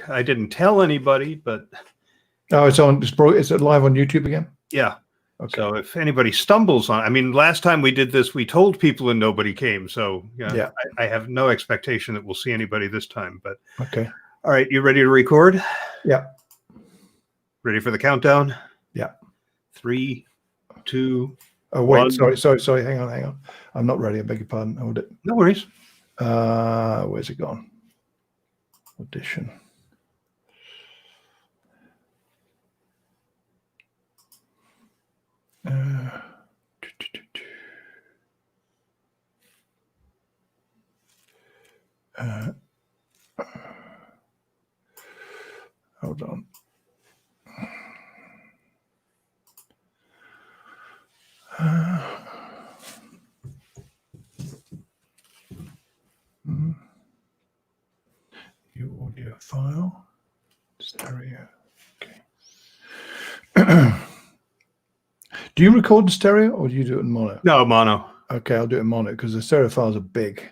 I didn't tell anybody, but oh, it's on. Is it live on YouTube again? Yeah. Okay. So if anybody stumbles on, I mean, last time we did this, we told people and nobody came. So Yeah. I have no expectation that we'll see anybody this time. But okay. All right, you ready to record? Yeah. Ready for the countdown? Yeah. 3, 2. Oh wait, 1. sorry. Hang on. I'm not ready. I beg your pardon. Hold it. No worries. Where's it gone? Audition. Hold on. Your audio file, stereo. Okay. Do you record in stereo or do you do it in mono? No, mono. Okay, I'll do it in mono because the stereo files are big.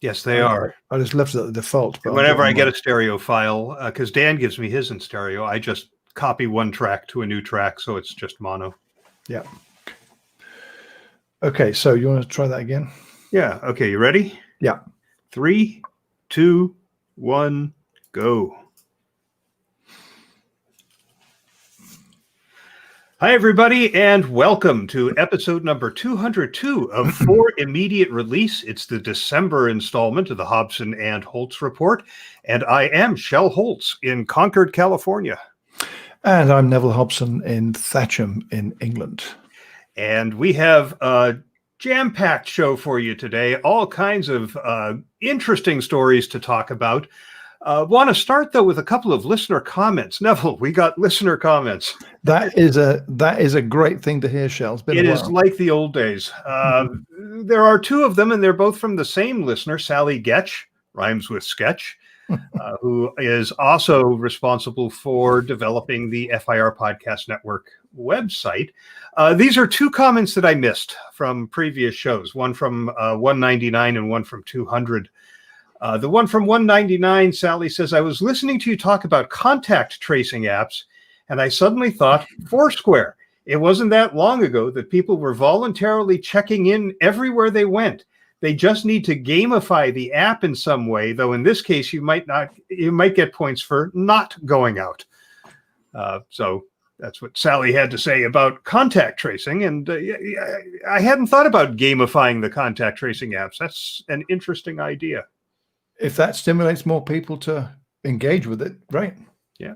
Yes, they are. I just left it at the default. But whenever I get a stereo file, because Dan gives me his in stereo, I just copy one track to a new track, so it's just mono. Yeah. Okay, so you want to try that again? Yeah. Okay, you ready? Yeah. 3, 2, 1, go. Hi, everybody, and welcome to episode number 202 of For Immediate Release. It's the December installment of the Hobson and Holtz Report, and I am Shel Holtz in Concord, California. And I'm Neville Hobson in Thatcham in England. And we have a jam-packed show for you today, all kinds of interesting stories to talk about. Want to start, though, with a couple of listener comments. Neville, we got listener comments. That is a great thing to hear, Shel. It is like the old days. There are two of them, and they're both from the same listener, Sally Getch, rhymes with sketch, who is also responsible for developing the FIR Podcast Network website. These are two comments that I missed from previous shows, one from 199 and one from 200. The one from 199, Sally says, I was listening to you talk about contact tracing apps, and I suddenly thought Foursquare. It wasn't that long ago that people were voluntarily checking in everywhere they went. They just need to gamify the app in some way, though in this case, you might get points for not going out. So that's what Sally had to say about contact tracing. And I hadn't thought about gamifying the contact tracing apps. That's an interesting idea. If that stimulates more people to engage with it, right? Yeah.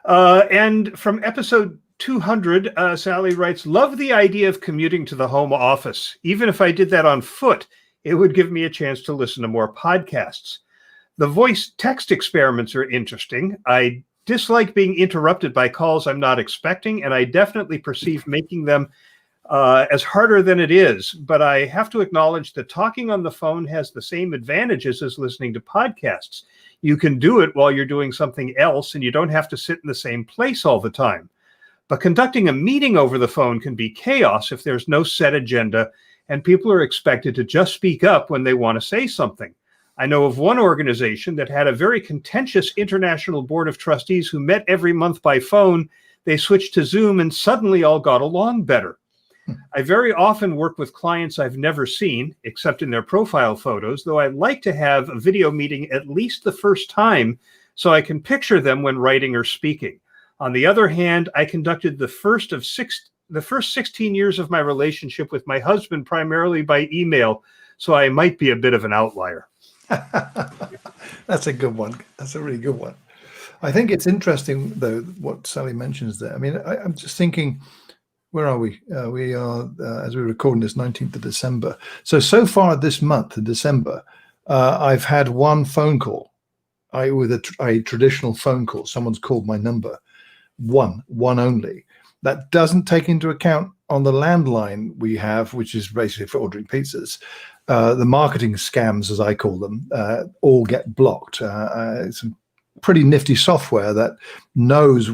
And from episode 200, Sally writes, love the idea of commuting to the home office. Even if I did that on foot, it would give me a chance to listen to more podcasts. The voice text experiments are interesting. I dislike being interrupted by calls I'm not expecting, and I definitely perceive making them as harder than it is, but I have to acknowledge that talking on the phone has the same advantages as listening to podcasts. You can do it while you're doing something else, and you don't have to sit in the same place all the time. But conducting a meeting over the phone can be chaos if there's no set agenda, and people are expected to just speak up when they want to say something. I know of one organization that had a very contentious international board of trustees who met every month by phone. They switched to Zoom and suddenly all got along better. I very often work with clients I've never seen, except in their profile photos, though I like to have a video meeting at least the first time so I can picture them when writing or speaking. On the other hand, I conducted the first 16 years of my relationship with my husband primarily by email, so I might be a bit of an outlier. That's a good one. That's a really good one. I think it's interesting, though, what Sally mentions there. I mean, I'm just thinking, where are we? We are, as we're recording this, 19th of December. So far this month, in December, I've had one phone call, with a traditional phone call. Someone's called my number. One only. That doesn't take into account on the landline we have, which is basically for ordering pizzas. The marketing scams, as I call them, all get blocked. It's pretty nifty software that knows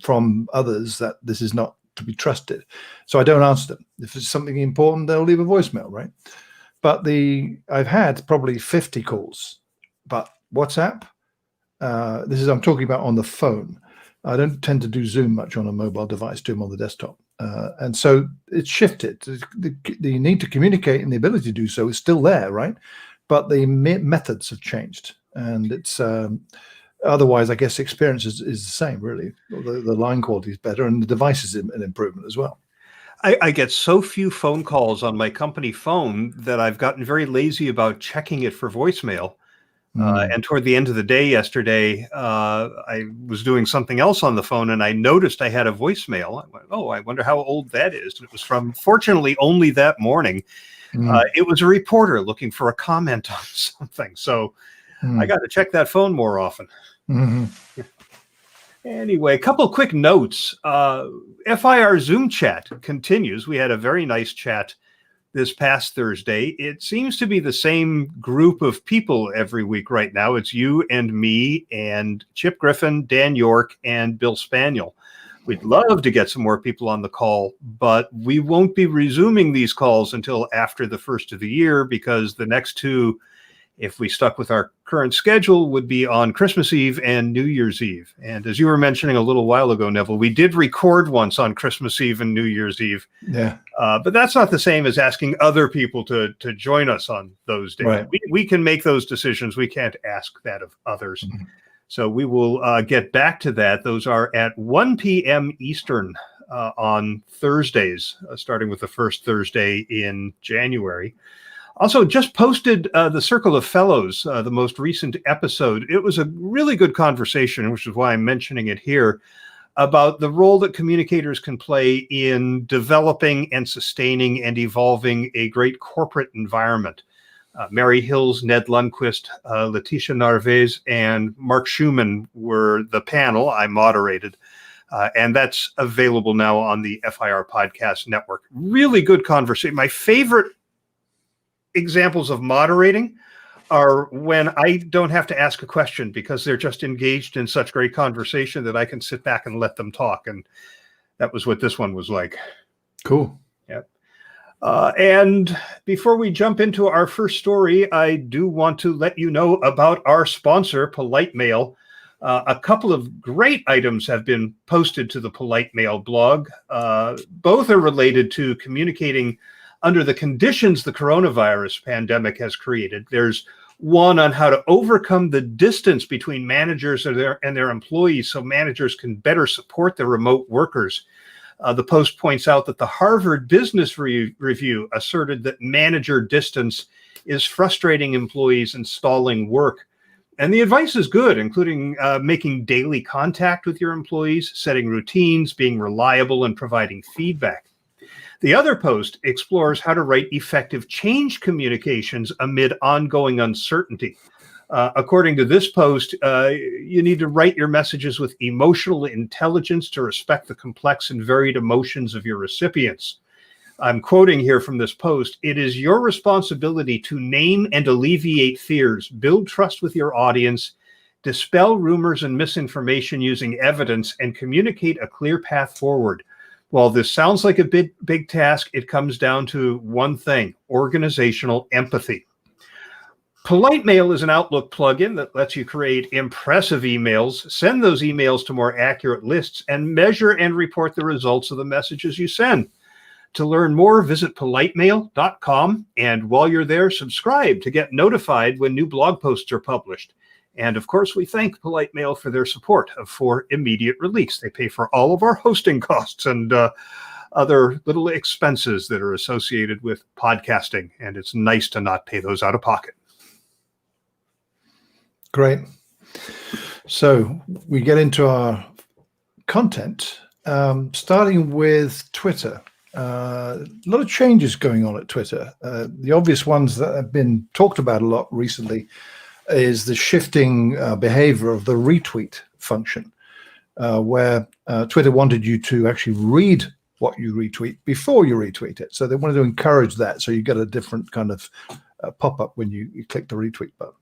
from others that this is not to be trusted. So I don't answer them. If it's something important, they'll leave a voicemail, right? But I've had probably 50 calls, but WhatsApp, I'm talking about on the phone. I don't tend to do Zoom much on a mobile device, do them on the desktop. And so it's shifted. The need to communicate and the ability to do so is still there, right? But the methods have changed. And it's otherwise, I guess, the experience is the same, really. The line quality is better and the device is an improvement as well. I get so few phone calls on my company phone that I've gotten very lazy about checking it for voicemail. And toward the end of the day yesterday, I was doing something else on the phone and I noticed I had a voicemail. I went, oh, I wonder how old that is. And it was from, fortunately, only that morning. It was a reporter looking for a comment on something. So I got to check that phone more often. Anyway, a couple quick notes. FIR Zoom chat continues. We had a very nice chat this past Thursday. It seems to be the same group of people every week right now. It's you and me and Chip Griffin, Dan York, and Bill Spaniel. We'd love to get some more people on the call, but we won't be resuming these calls until after the first of the year because the next two, if we stuck with our current schedule, would be on Christmas Eve and New Year's Eve. And as you were mentioning a little while ago, Neville, we did record once on Christmas Eve and New Year's Eve. Yeah. But that's not the same as asking other people to join us on those days. Right. We can make those decisions. We can't ask that of others. So we will get back to that. Those are at 1 p.m. Eastern on Thursdays, starting with the first Thursday in January. Also, just posted the Circle of Fellows, the most recent episode. It was a really good conversation, which is why I'm mentioning it here, about the role that communicators can play in developing and sustaining and evolving a great corporate environment. Mary Hills, Ned Lundquist, Letitia Narvaez, and Mark Schumann were the panel I moderated. And that's available now on the FIR Podcast Network. Really good conversation. My favorite examples of moderating are when I don't have to ask a question because they're just engaged in such great conversation that I can sit back and let them talk. And that was what this one was like. Cool. Yep. And before we jump into our first story, I do want to let you know about our sponsor, Polite Mail. A couple of great items have been posted to the Polite Mail blog. Both are related to communicating under the conditions the coronavirus pandemic has created. There's one on how to overcome the distance between managers and their employees so managers can better support their remote workers. The post points out that the Harvard Business Review asserted that manager distance is frustrating employees and stalling work. And the advice is good, including making daily contact with your employees, setting routines, being reliable, and providing feedback. The other post explores how to write effective change communications amid ongoing uncertainty. According to this post, you need to write your messages with emotional intelligence to respect the complex and varied emotions of your recipients. I'm quoting here from this post. It is your responsibility to name and alleviate fears, build trust with your audience, dispel rumors and misinformation using evidence, and communicate a clear path forward. While this sounds like a big task, it comes down to one thing: organizational empathy. Polite Mail is an Outlook plugin that lets you create impressive emails, send those emails to more accurate lists, and measure and report the results of the messages you send. To learn more, visit politemail.com, and while you're there, subscribe to get notified when new blog posts are published. And of course, we thank Polite Mail for their support for immediate release. They pay for all of our hosting costs and other little expenses that are associated with podcasting. And it's nice to not pay those out of pocket. Great. So we get into our content, starting with Twitter. A lot of changes going on at Twitter. The obvious ones that have been talked about a lot recently is the shifting behavior of the retweet function, where Twitter wanted you to actually read what you retweet before you retweet it. So they wanted to encourage that, so you get a different kind of pop-up when you click the retweet button.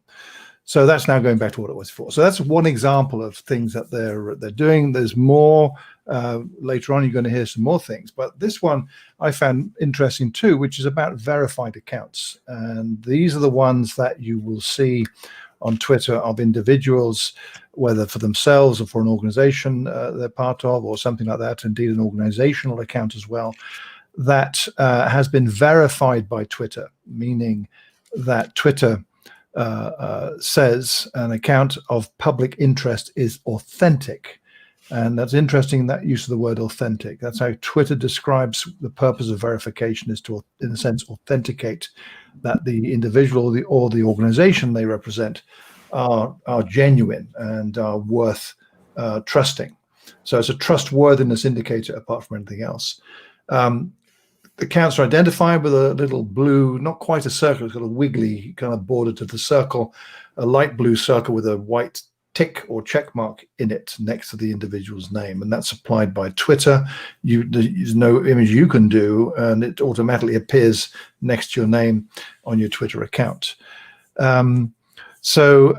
So that's now going back to what it was before. So that's one example of things that they're doing. There's more later on. You're going to hear some more things, but this one I found interesting too, which is about verified accounts. And these are the ones that you will see on Twitter of individuals, whether for themselves or for an organization they're part of or something like that, indeed an organizational account as well, that has been verified by Twitter, meaning that Twitter says an account of public interest is authentic. And that's interesting, that use of the word authentic. That's how Twitter describes the purpose of verification, is to, in a sense, authenticate that the individual or the organization they represent are genuine and are worth trusting. So it's a trustworthiness indicator apart from anything else. Accounts are identified with a little blue, not quite a circle, it's got a wiggly kind of border to the circle, a light blue circle with a white tick or check mark in it next to the individual's name, and that's applied by Twitter. There's no image you can do, and it automatically appears next to your name on your Twitter account. So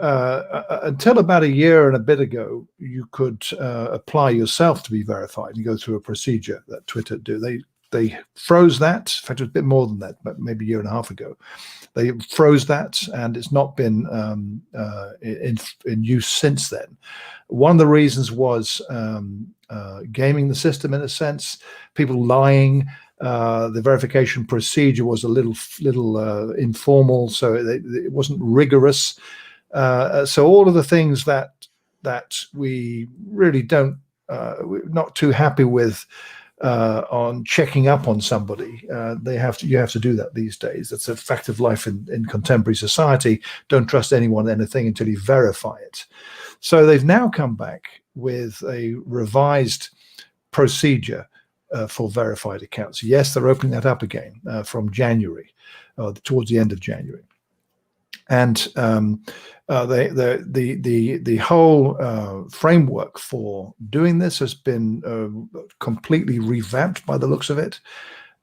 until about a year and a bit ago, you could apply yourself to be verified and go through a procedure that Twitter do. They froze that. In fact, it was a bit more than that, but maybe a year and a half ago. They froze that, and it's not been in use since then. One of the reasons was gaming the system, in a sense, people lying. The verification procedure was a little informal, so it wasn't rigorous. So all of the things that we really don't, we're not too happy with on checking up on somebody, you have to do that these days. That's a fact of life in contemporary society. Don't trust anyone, anything, until you verify it. So they've now come back with a revised procedure for verified accounts. Yes, they're opening that up again from January, towards the end of January. And the whole framework for doing this has been completely revamped by the looks of it,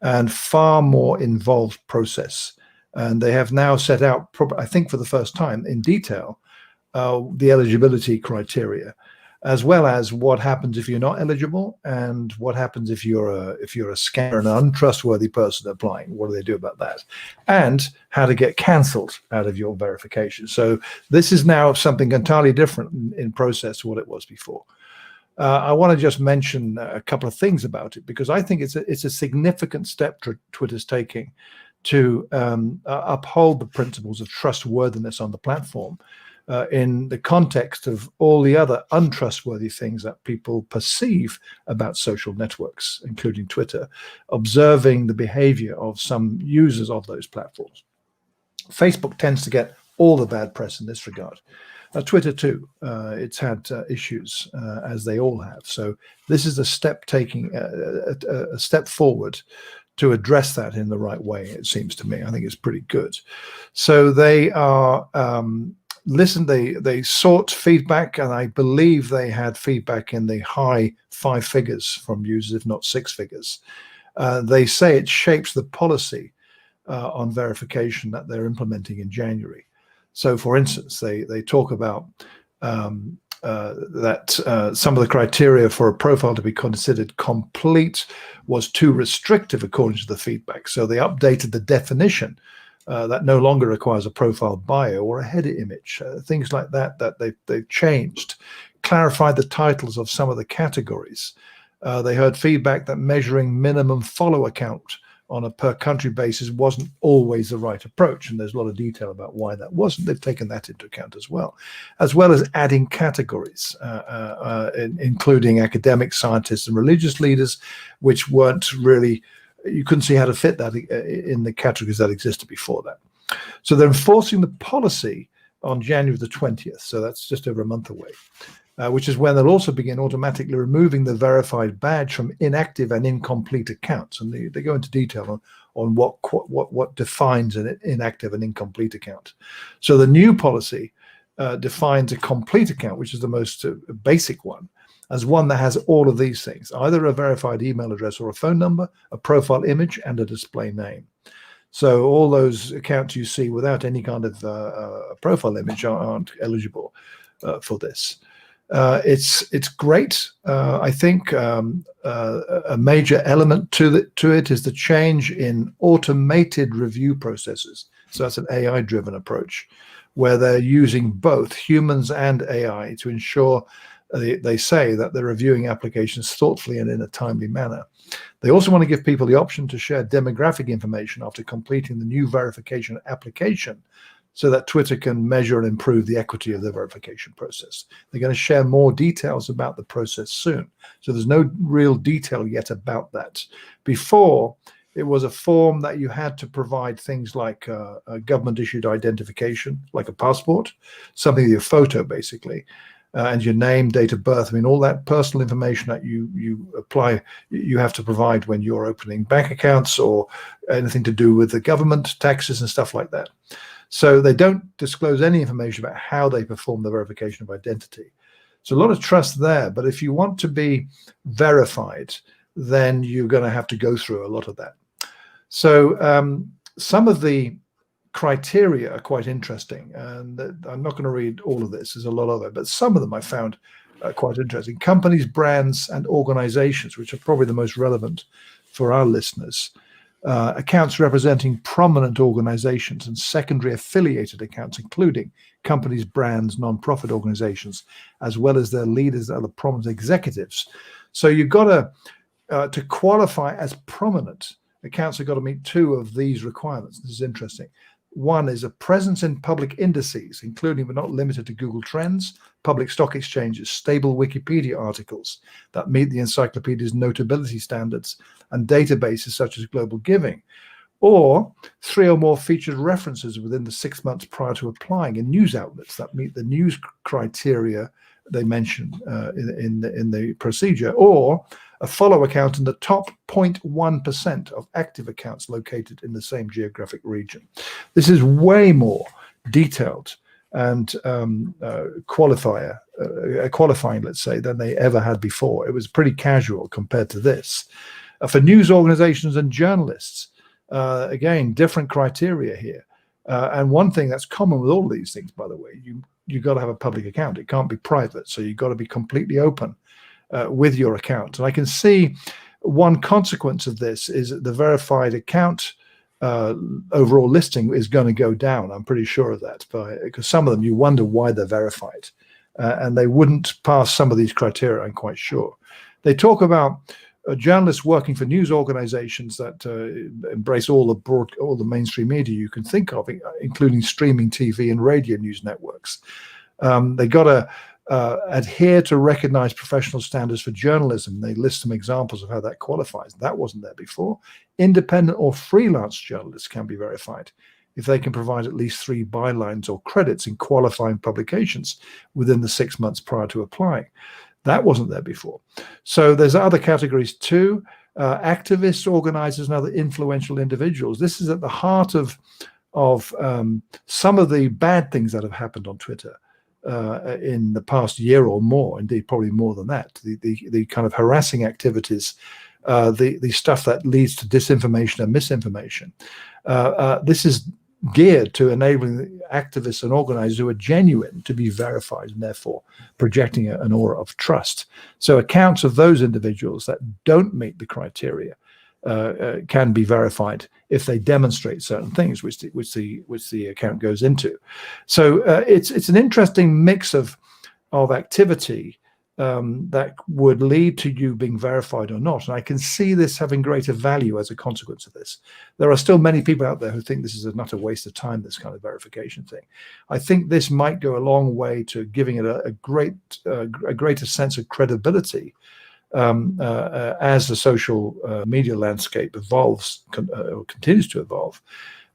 and far more involved process. And they have now set out, I think for the first time in detail, the eligibility criteria, as well as what happens if you're not eligible, and what happens if you're a scammer and an untrustworthy person applying. What do they do about that? And how to get cancelled out of your verification. So this is now something entirely different in process to what it was before. I want to just mention a couple of things about it, because I think it's a significant step Twitter's taking to uphold the principles of trustworthiness on the platform. In the context of all the other untrustworthy things that people perceive about social networks, including Twitter, observing the behavior of some users of those platforms. Facebook tends to get all the bad press in this regard. Twitter too, it's had issues, as they all have. So this is a step a step forward to address that in the right way, it seems to me. I think it's pretty good. So they are... they sought feedback, and I believe they had feedback in the high 5 figures from users, if not 6 figures. They say it shapes the policy on verification that they're implementing in January. So, for instance, they talk about that some of the criteria for a profile to be considered complete was too restrictive, according to the feedback. So they updated the definition that no longer requires a profile bio or a header image, things like that they've changed, clarified the titles of some of the categories. They heard feedback that measuring minimum follow account on a per country basis wasn't always the right approach, and there's a lot of detail about why that wasn't. They've taken that into account as well as adding categories, including academic, scientists, and religious leaders, which weren't really, you couldn't see how to fit that in the categories that existed before that. So they're enforcing the policy on January the 20th. So that's just over a month away, which is when they'll also begin automatically removing the verified badge from inactive and incomplete accounts. And they go into detail on what defines an inactive and incomplete account. So the new policy defines a complete account, which is the most basic one, as one that has all of these things: either a verified email address or a phone number, a profile image, and a display name. So all those accounts you see without any kind of profile image aren't eligible for this. It's great. I think a major element to it is the change in automated review processes. So that's an AI-driven approach, where they're using both humans and AI to ensure they say that they're reviewing applications thoughtfully and in a timely manner. They also want to give people the option to share demographic information after completing the new verification application, so that Twitter can measure and improve the equity of the verification process. They're going to share more details about the process soon. So there's no real detail yet about that. Before, it was a form that you had to provide things like a government-issued identification, like a passport, something with your photo, basically, and your name, date of birth. I mean, all that personal information that you have to provide when you're opening bank accounts or anything to do with the government, taxes and stuff like that. So they don't disclose any information about how they perform the verification of identity. So a lot of trust there. But if you want to be verified, then you're going to have to go through a lot of that. So some of the criteria are quite interesting. And I'm not going to read all of this. There's a lot of it. But some of them I found quite interesting. Companies, brands, and organizations, which are probably the most relevant for our listeners. Accounts representing prominent organizations and secondary affiliated accounts, including companies, brands, non-profit organizations, as well as their leaders and other prominent executives. So you've got to qualify as prominent. Accounts have got to meet two of these requirements. This is interesting. One is a presence in public indices, including but not limited to Google Trends, public stock exchanges, stable Wikipedia articles that meet the encyclopedia's notability standards, and databases such as Global Giving, or 3 or more featured references within the 6 months prior to applying in news outlets that meet the news criteria they mention in the procedure, or a follow account in the top 0.1% of active accounts located in the same geographic region. This is way more detailed and qualifying, let's say, than they ever had before. It was pretty casual compared to this. For news organizations and journalists, again, different criteria here. And one thing that's common with all of these things, by the way, you've got to have a public account. It can't be private. So you've got to be completely open with your account. And I can see one consequence of this is that the verified account overall listing is going to go down. I'm pretty sure of that, because some of them, you wonder why they're verified. And they wouldn't pass some of these criteria, I'm quite sure. They talk about journalists working for news organizations that embrace all the mainstream media you can think of, including streaming TV and radio news networks. They got to adhere to recognized professional standards for journalism. They list some examples of how that qualifies. That wasn't there before. Independent or freelance journalists can be verified if they can provide at least 3 bylines or credits in qualifying publications within the 6 months prior to applying. That wasn't there before. So there's other categories too. Activists, organizers, and other influential individuals. This is at the heart of some of the bad things that have happened on Twitter in the past year or more, indeed probably more than that. The kind of harassing activities, the stuff that leads to disinformation and misinformation. This is geared to enabling activists and organizers who are genuine to be verified, and therefore projecting an aura of trust. So accounts of those individuals that don't meet the criteria can be verified if they demonstrate certain things, which the account goes into. So it's an interesting mix of activity that would lead to you being verified or not. And I can see this having greater value as a consequence of this. There are still many people out there who think this is not a waste of time, this kind of verification thing. I think this might go a long way to giving it a greater sense of credibility as the social media landscape evolves, or continues to evolve.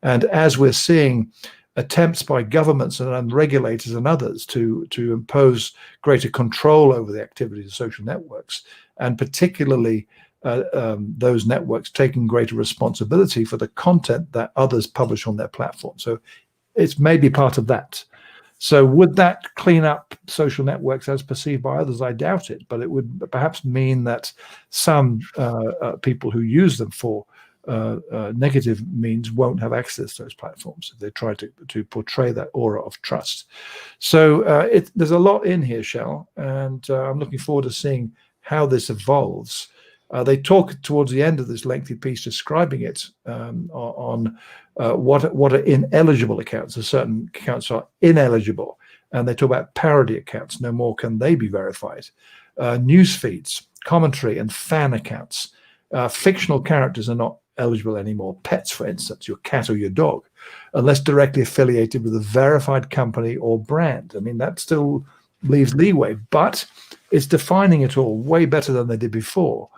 And as we're seeing attempts by governments and regulators and others to impose greater control over the activities of social networks, and particularly those networks taking greater responsibility for the content that others publish on their platform. So it's maybe part of that. So would that clean up social networks as perceived by others? I doubt it, but it would perhaps mean that some people who use them for negative means won't have access to those platforms if they try to portray that aura of trust. So there's a lot in here, Shell, and I'm looking forward to seeing how this evolves. They talk towards the end of this lengthy piece describing it on what are ineligible accounts. So certain accounts are ineligible, and they talk about parody accounts. No more can they be verified. News feeds, commentary, and fan accounts. Fictional characters are not eligible anymore. Pets, for instance, your cat or your dog, unless directly affiliated with a verified company or brand. I mean, that still leaves leeway, but it's defining it all way better than they did before.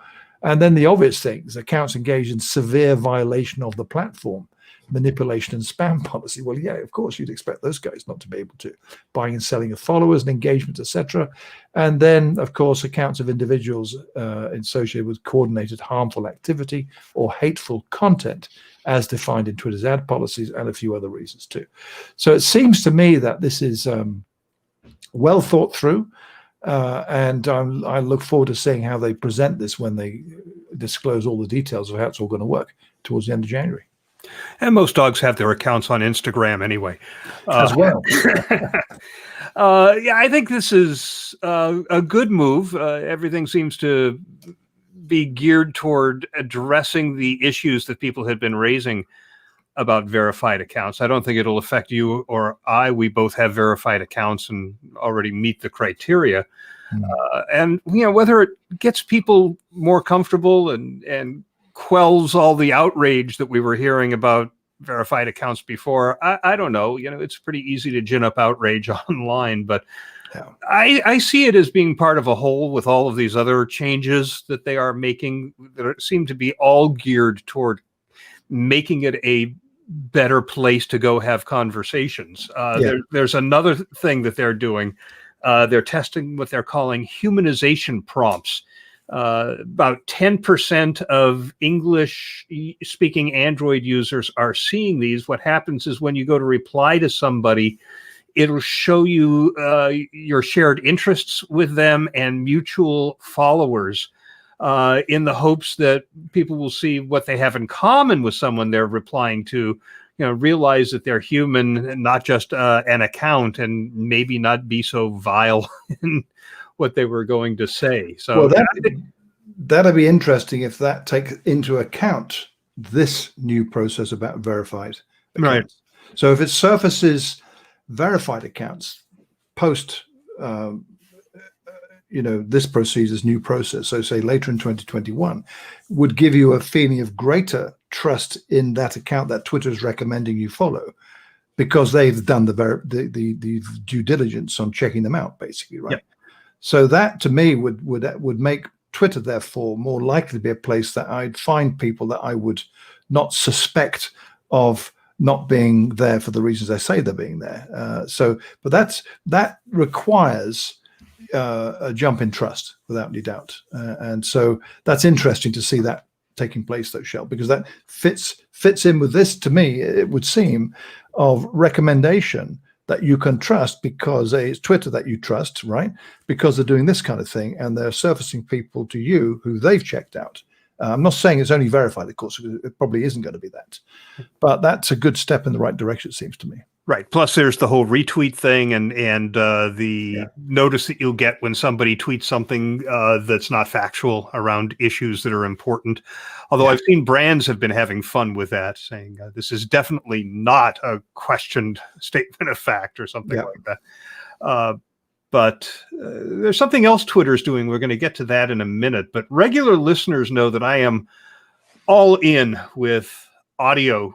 And then the obvious things: accounts engaged in severe violation of the platform, manipulation and spam policy. Well, yeah, of course, you'd expect those guys not to be able to. Buying and selling of followers and engagement, etc. And then, of course, accounts of individuals associated with coordinated harmful activity or hateful content, as defined in Twitter's ad policies, and a few other reasons too. So it seems to me that this is well thought through. And I look forward to seeing how they present this when they disclose all the details of how it's all going to work towards the end of January. And most dogs have their accounts on Instagram anyway. As well. Yeah, I think this is a good move. Everything seems to be geared toward addressing the issues that people had been raising about verified accounts. I don't think it'll affect you or I. We both have verified accounts and already meet the criteria. And whether it gets people more comfortable and quells all the outrage that we were hearing about verified accounts before, I don't know. It's pretty easy to gin up outrage online, but yeah. I see it as being part of a whole with all of these other changes that they are making that seem to be all geared toward making it a better place to go have conversations. There's another thing that they're doing. They're testing what they're calling humanization prompts. About 10% of English-speaking Android users are seeing these. What happens is when you go to reply to somebody, it'll show you your shared interests with them and mutual followers, in the hopes that people will see what they have in common with someone they're replying to, realize that they're human and not just an account, and maybe not be so vile in what they were going to say. So that'd be interesting if that takes into account this new process about verified accounts. Right. So if it surfaces verified accounts post this procedure's new process, so say later in 2021, would give you a feeling of greater trust in that account that Twitter's recommending you follow, because they've done the due diligence on checking them out, basically, right? Yep. So that to me would make Twitter therefore more likely to be a place that I'd find people that I would not suspect of not being there for the reasons I say they're being there. But that requires a jump in trust, without any doubt. And so that's interesting to see that taking place, though, Shell, because that fits in with this, to me, it would seem, of recommendation that you can trust, because it's Twitter that you trust, right? Because they're doing this kind of thing and they're surfacing people to you who they've checked out. I'm not saying it's only verified, of course, it probably isn't going to be that. But that's a good step in the right direction, it seems to me. Right. Plus, there's the whole retweet thing and the notice that you'll get when somebody tweets something that's not factual around issues that are important. Although I've seen brands have been having fun with that, saying this is definitely not a questioned statement of fact or something like that. But there's something else Twitter's doing. We're going to get to that in a minute. But regular listeners know that I am all in with audio,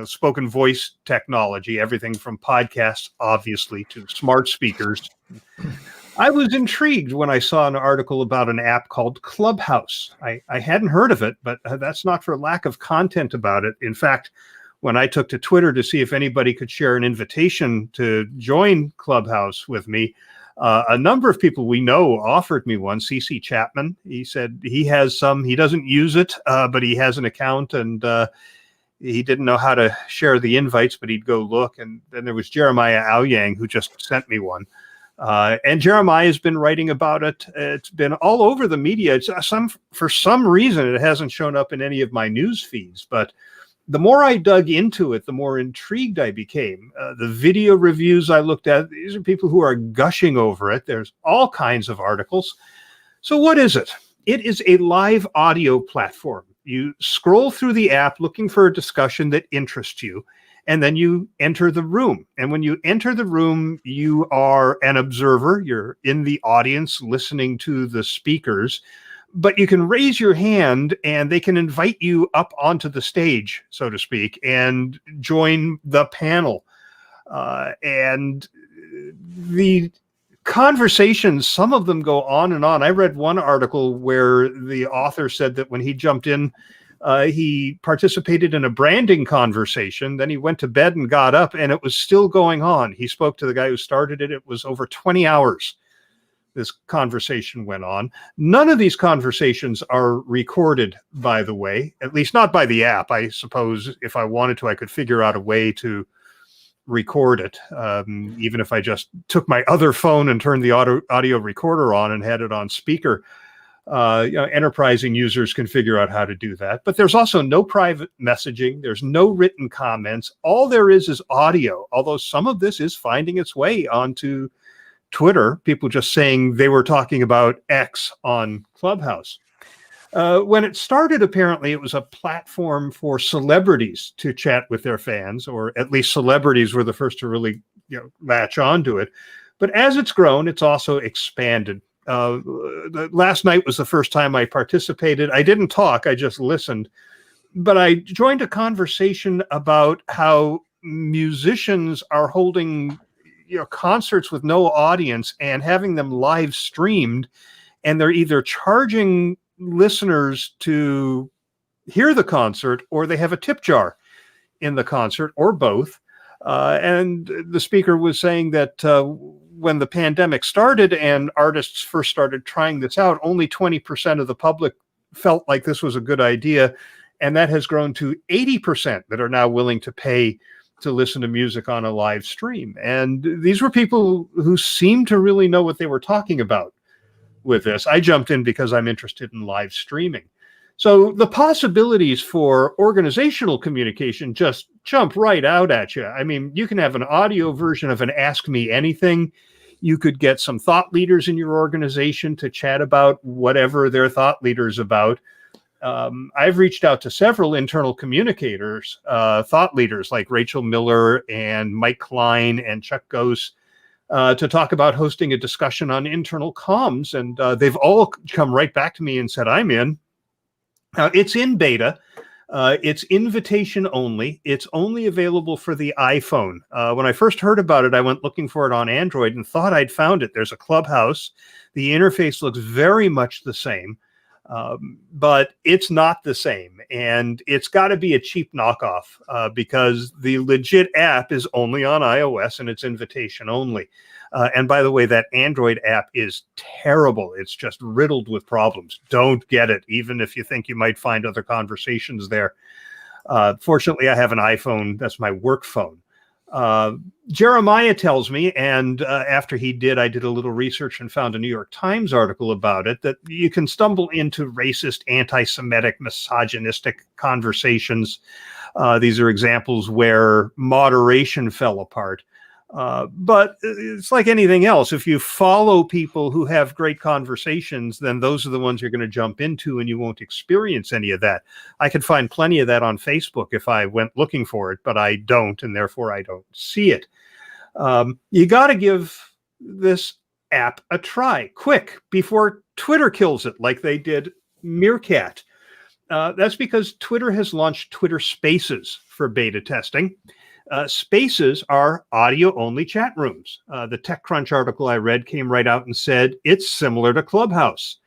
spoken voice technology, everything from podcasts, obviously, to smart speakers. I was intrigued when I saw an article about an app called Clubhouse. I hadn't heard of it, but that's not for lack of content about it. In fact, when I took to Twitter to see if anybody could share an invitation to join Clubhouse with me, a number of people we know offered me one. CC Chapman, he said he has some. He doesn't use it, but he has an account, and he didn't know how to share the invites, but he'd go look. And then there was Jeremiah Aoyang, who just sent me one. And Jeremiah has been writing about it. It's been all over the media. For some reason, it hasn't shown up in any of my news feeds. But the more I dug into it, the more intrigued I became. The video reviews I looked at, these are people who are gushing over it. There's all kinds of articles. So what is it? It is a live audio platform. You scroll through the app looking for a discussion that interests you, and then you enter the room. And when you enter the room, you are an observer. You're in the audience listening to the speakers, but you can raise your hand and they can invite you up onto the stage, so to speak, and join the panel. And the conversations, some of them go on and on. I read one article where the author said that when he jumped in, he participated in a branding conversation. Then he went to bed and got up, and it was still going on. He spoke to the guy who started it. It was over 20 hours. This conversation went on. None of these conversations are recorded, by the way, at least not by the app. I suppose if I wanted to, I could figure out a way to record it, even if I just took my other phone and turned the audio recorder on and had it on speaker. Enterprising users can figure out how to do that. But there's also no private messaging. There's no written comments. All there is audio, although some of this is finding its way onto Twitter, people just saying they were talking about X on Clubhouse. When it started, apparently, it was a platform for celebrities to chat with their fans, or at least celebrities were the first to really latch onto it. But as it's grown, it's also expanded. Last night was the first time I participated. I didn't talk, I just listened. But I joined a conversation about how musicians are holding concerts with no audience and having them live streamed, and they're either charging listeners to hear the concert, or they have a tip jar in the concert, or both. And the speaker was saying that when the pandemic started and artists first started trying this out, only 20% of the public felt like this was a good idea. And that has grown to 80% that are now willing to pay to listen to music on a live stream. And these were people who seemed to really know what they were talking about with this. I jumped in because I'm interested in live streaming. So the possibilities for organizational communication just jump right out at you. I mean, you can have an audio version of an Ask Me Anything. You could get some thought leaders in your organization to chat about whatever their thought leaders about. I've reached out to several internal communicators, thought leaders like Rachel Miller and Mike Klein and Chuck Gose, to talk about hosting a discussion on internal comms. And they've all come right back to me and said, I'm in. Now, it's in beta. It's invitation only. It's only available for the iPhone. When I first heard about it, I went looking for it on Android and thought I'd found it. There's a Clubhouse. The interface looks very much the same, but it's not the same. And it's got to be a cheap knockoff because the legit app is only on iOS and it's invitation only. And by the way, that Android app is terrible. It's just riddled with problems. Don't get it, even if you think you might find other conversations there. Fortunately, I have an iPhone. That's my work phone. Jeremiah tells me, and after he did, I did a little research and found a New York Times article about it, that you can stumble into racist, anti-Semitic, misogynistic conversations. These are examples where moderation fell apart. But it's like anything else. If you follow people who have great conversations, then those are the ones you're going to jump into and you won't experience any of that. I could find plenty of that on Facebook if I went looking for it, but I don't, and therefore I don't see it. You got to give this app a try quick before Twitter kills it like they did Meerkat. That's because Twitter has launched Twitter Spaces for beta testing. Spaces are audio-only chat rooms. The TechCrunch article I read came right out and said it's similar to Clubhouse.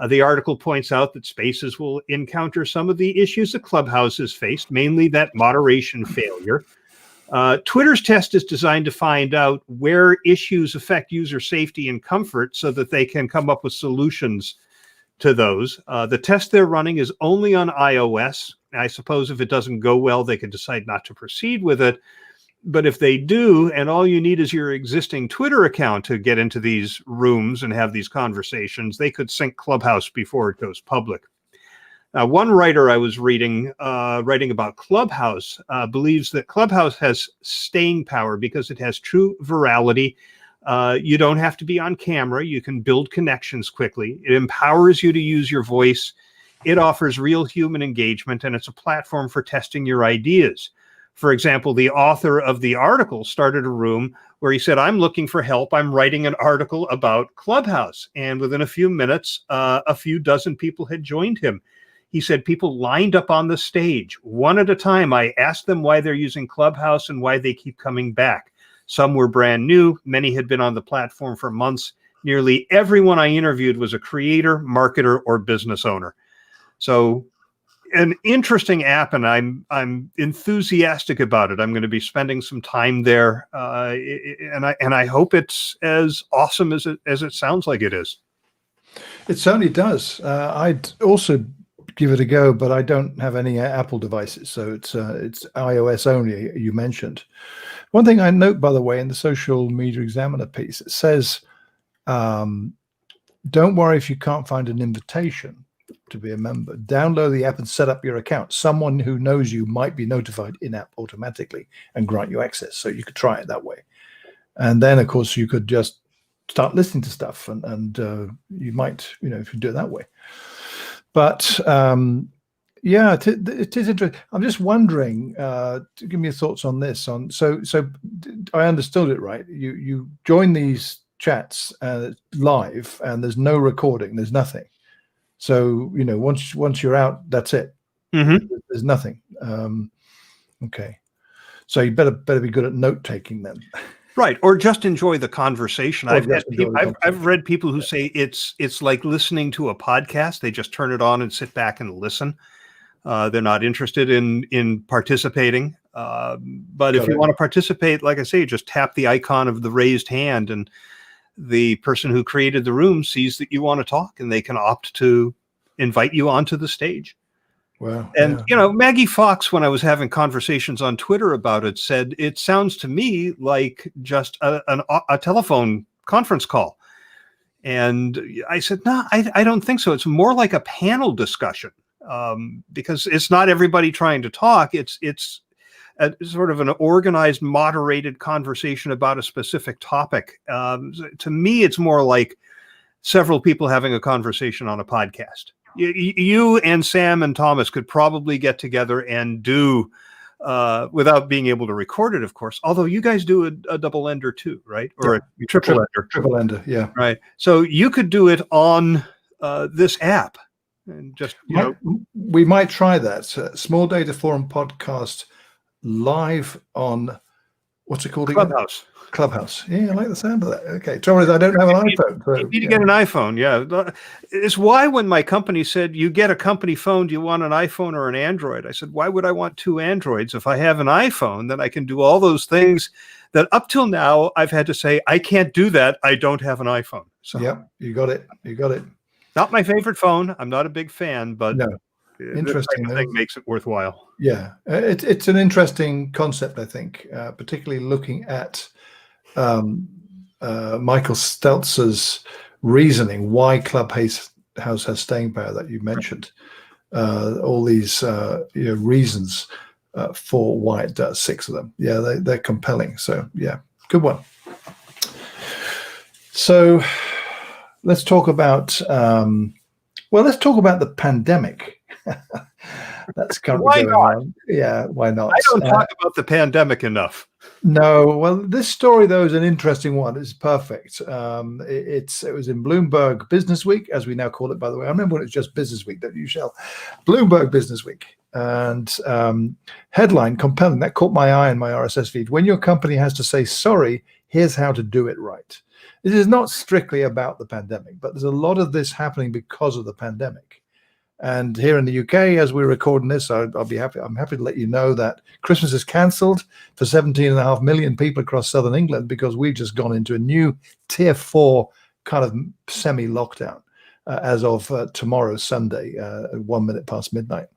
The article points out that Spaces will encounter some of the issues that Clubhouse has faced, mainly that moderation failure. Twitter's test is designed to find out where issues affect user safety and comfort so that they can come up with solutions to those. The test they're running is only on iOS. I suppose if it doesn't go well, they could decide not to proceed with it. But if they do, and all you need is your existing Twitter account to get into these rooms and have these conversations, they could sync Clubhouse before it goes public. Now, one writer I was reading, writing about Clubhouse, believes that Clubhouse has staying power because it has true virality. You don't have to be on camera. You can build connections quickly. It empowers you to use your voice. It offers real human engagement, and it's a platform for testing your ideas. For example, the author of the article started a room where he said, I'm looking for help. I'm writing an article about Clubhouse. And within a few minutes, a few dozen people had joined him. He said people lined up on the stage. One at a time, I asked them why they're using Clubhouse and why they keep coming back. Some were brand new. Many had been on the platform for months. Nearly everyone I interviewed was a creator, marketer, or business owner. So an interesting app, and I'm enthusiastic about it. I'm going to be spending some time there, and I hope it's as awesome as it sounds like it is. It certainly does. I'd also give it a go, but I don't have any Apple devices, so it's iOS only. You mentioned one thing I note, by the way, in the Social Media Examiner piece, it says, "Don't worry if you can't find an invitation to be a member. Download the app and set up your account. Someone who knows you might be notified in-app automatically and grant you access." So you could try it that way. And then, of course, you could just start listening to stuff, and you might, if you do it that way. But yeah, it is interesting. I'm just wondering, give me your thoughts on this. So I understood it right. You join these chats live, and there's no recording. There's nothing. So, once you're out, that's it. Mm-hmm. There's nothing. Okay. So you better be good at note taking then. Right. Or just enjoy the conversation. I've read people who say it's like listening to a podcast. They just turn it on and sit back and listen. They're not interested in participating. But if you want to participate, like I say, just tap the icon of the raised hand, and the person who created the room sees that you want to talk, and they can opt to invite you onto the stage. Wow. And, Maggie Fox, when I was having conversations on Twitter about it, said, it sounds to me like just a telephone conference call. And I said, no, I don't think so. It's more like a panel discussion, because it's not everybody trying to talk. It's sort of an organized, moderated conversation about a specific topic. To me, it's more like several people having a conversation on a podcast. You and Sam and Thomas could probably get together and do, without being able to record it, of course, although you guys do a double ender too, right? Or a triple ender. Triple ender, yeah. Right. So you could do it on this app. And just, we might try that. Small Data Forum podcast live on, what's it called again? Clubhouse. Yeah, I like the sound of that. Okay. Trouble is, I don't have an iPhone. So, you need to get an iPhone. Yeah. It's why when my company said, you get a company phone, do you want an iPhone or an Android? I said, why would I want two Androids? If I have an iPhone, then I can do all those things that up till now I've had to say, I can't do that. I don't have an iPhone. So yeah, you got it. Not my favorite phone. I'm not a big fan, but no. Interesting. This type of thing makes it worthwhile. Yeah. It's an interesting concept, I think, particularly looking at Michael Stelz's reasoning why Clubhouse has staying power that you mentioned. All these reasons for why it does, 6 of them. Yeah, they're compelling. So yeah, good one. So let's talk about the pandemic. That's currently going on. Yeah, why not? I don't talk about the pandemic enough. No, well, this story though is an interesting one. It's perfect. It was in Bloomberg Business Week, as we now call it. By the way, I remember when it was just Business Week. That you shall. Bloomberg Business Week, and headline compelling. That caught my eye in my RSS feed. When your company has to say sorry, here's how to do it right. This is not strictly about the pandemic, but there's a lot of this happening because of the pandemic. And here in the UK, as we're recording this, I'm happy to let you know that Christmas is cancelled for 17.5 million people across southern England, because we've just gone into a new tier 4 kind of semi-lockdown as of tomorrow, Sunday, 1 minute past midnight,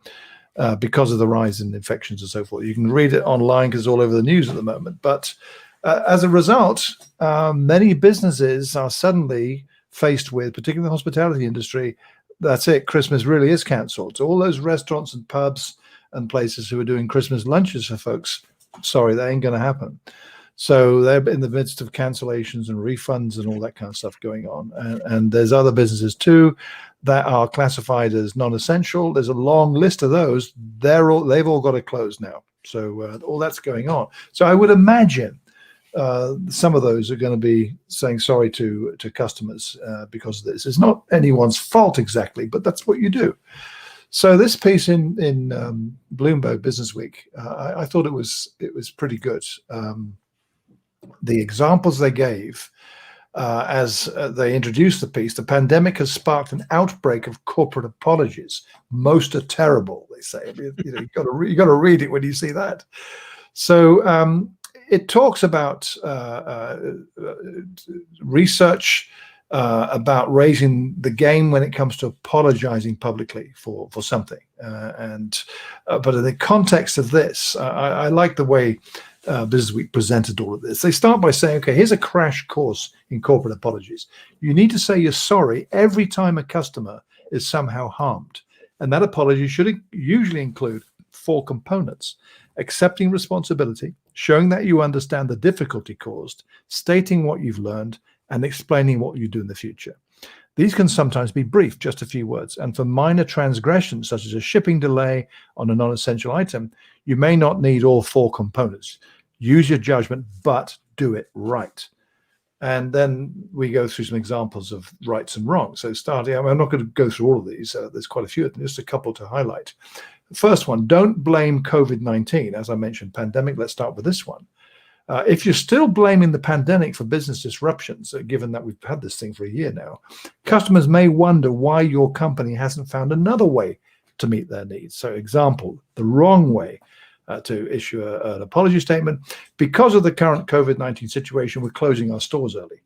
because of the rise in infections and so forth. You can read it online because it's all over the news at the moment. But as a result, many businesses are suddenly faced with, particularly the hospitality industry, that's it. Christmas really is cancelled. So all those restaurants and pubs and places who are doing Christmas lunches for folks, sorry, that ain't going to happen. So they're in the midst of cancellations and refunds and all that kind of stuff going on. And there's other businesses too that are classified as non-essential. There's a long list of those. They've all got to close now. So all that's going on. So I would imagine some of those are going to be saying sorry to customers because of this. It's not anyone's fault exactly, but that's what you do. So this piece in Bloomberg Business Week, I thought it was pretty good. The examples they gave as they introduced the piece: the pandemic has sparked an outbreak of corporate apologies. Most are terrible, they say. You got to read it when you see that. So it talks about research about raising the game when it comes to apologizing publicly for something. But in the context of this, I like the way Business Week presented all of this. They start by saying, okay, here's a crash course in corporate apologies. You need to say you're sorry every time a customer is somehow harmed. And that apology should usually include 4 components: accepting responsibility, showing that you understand the difficulty caused, stating what you've learned, and explaining what you do in the future. These can sometimes be brief, just a few words. And for minor transgressions, such as a shipping delay on a non-essential item, you may not need all 4 components. Use your judgment, but do it right. And then we go through some examples of rights and wrongs. So starting, I'm not going to go through all of these. There's quite a few of them, just a couple to highlight. The first one, don't blame COVID-19. As I mentioned, pandemic, let's start with this one. If you're still blaming the pandemic for business disruptions, given that we've had this thing for a year now, customers may wonder why your company hasn't found another way to meet their needs. So example, the wrong way to issue an apology statement: because of the current COVID-19 situation, we're closing our stores early.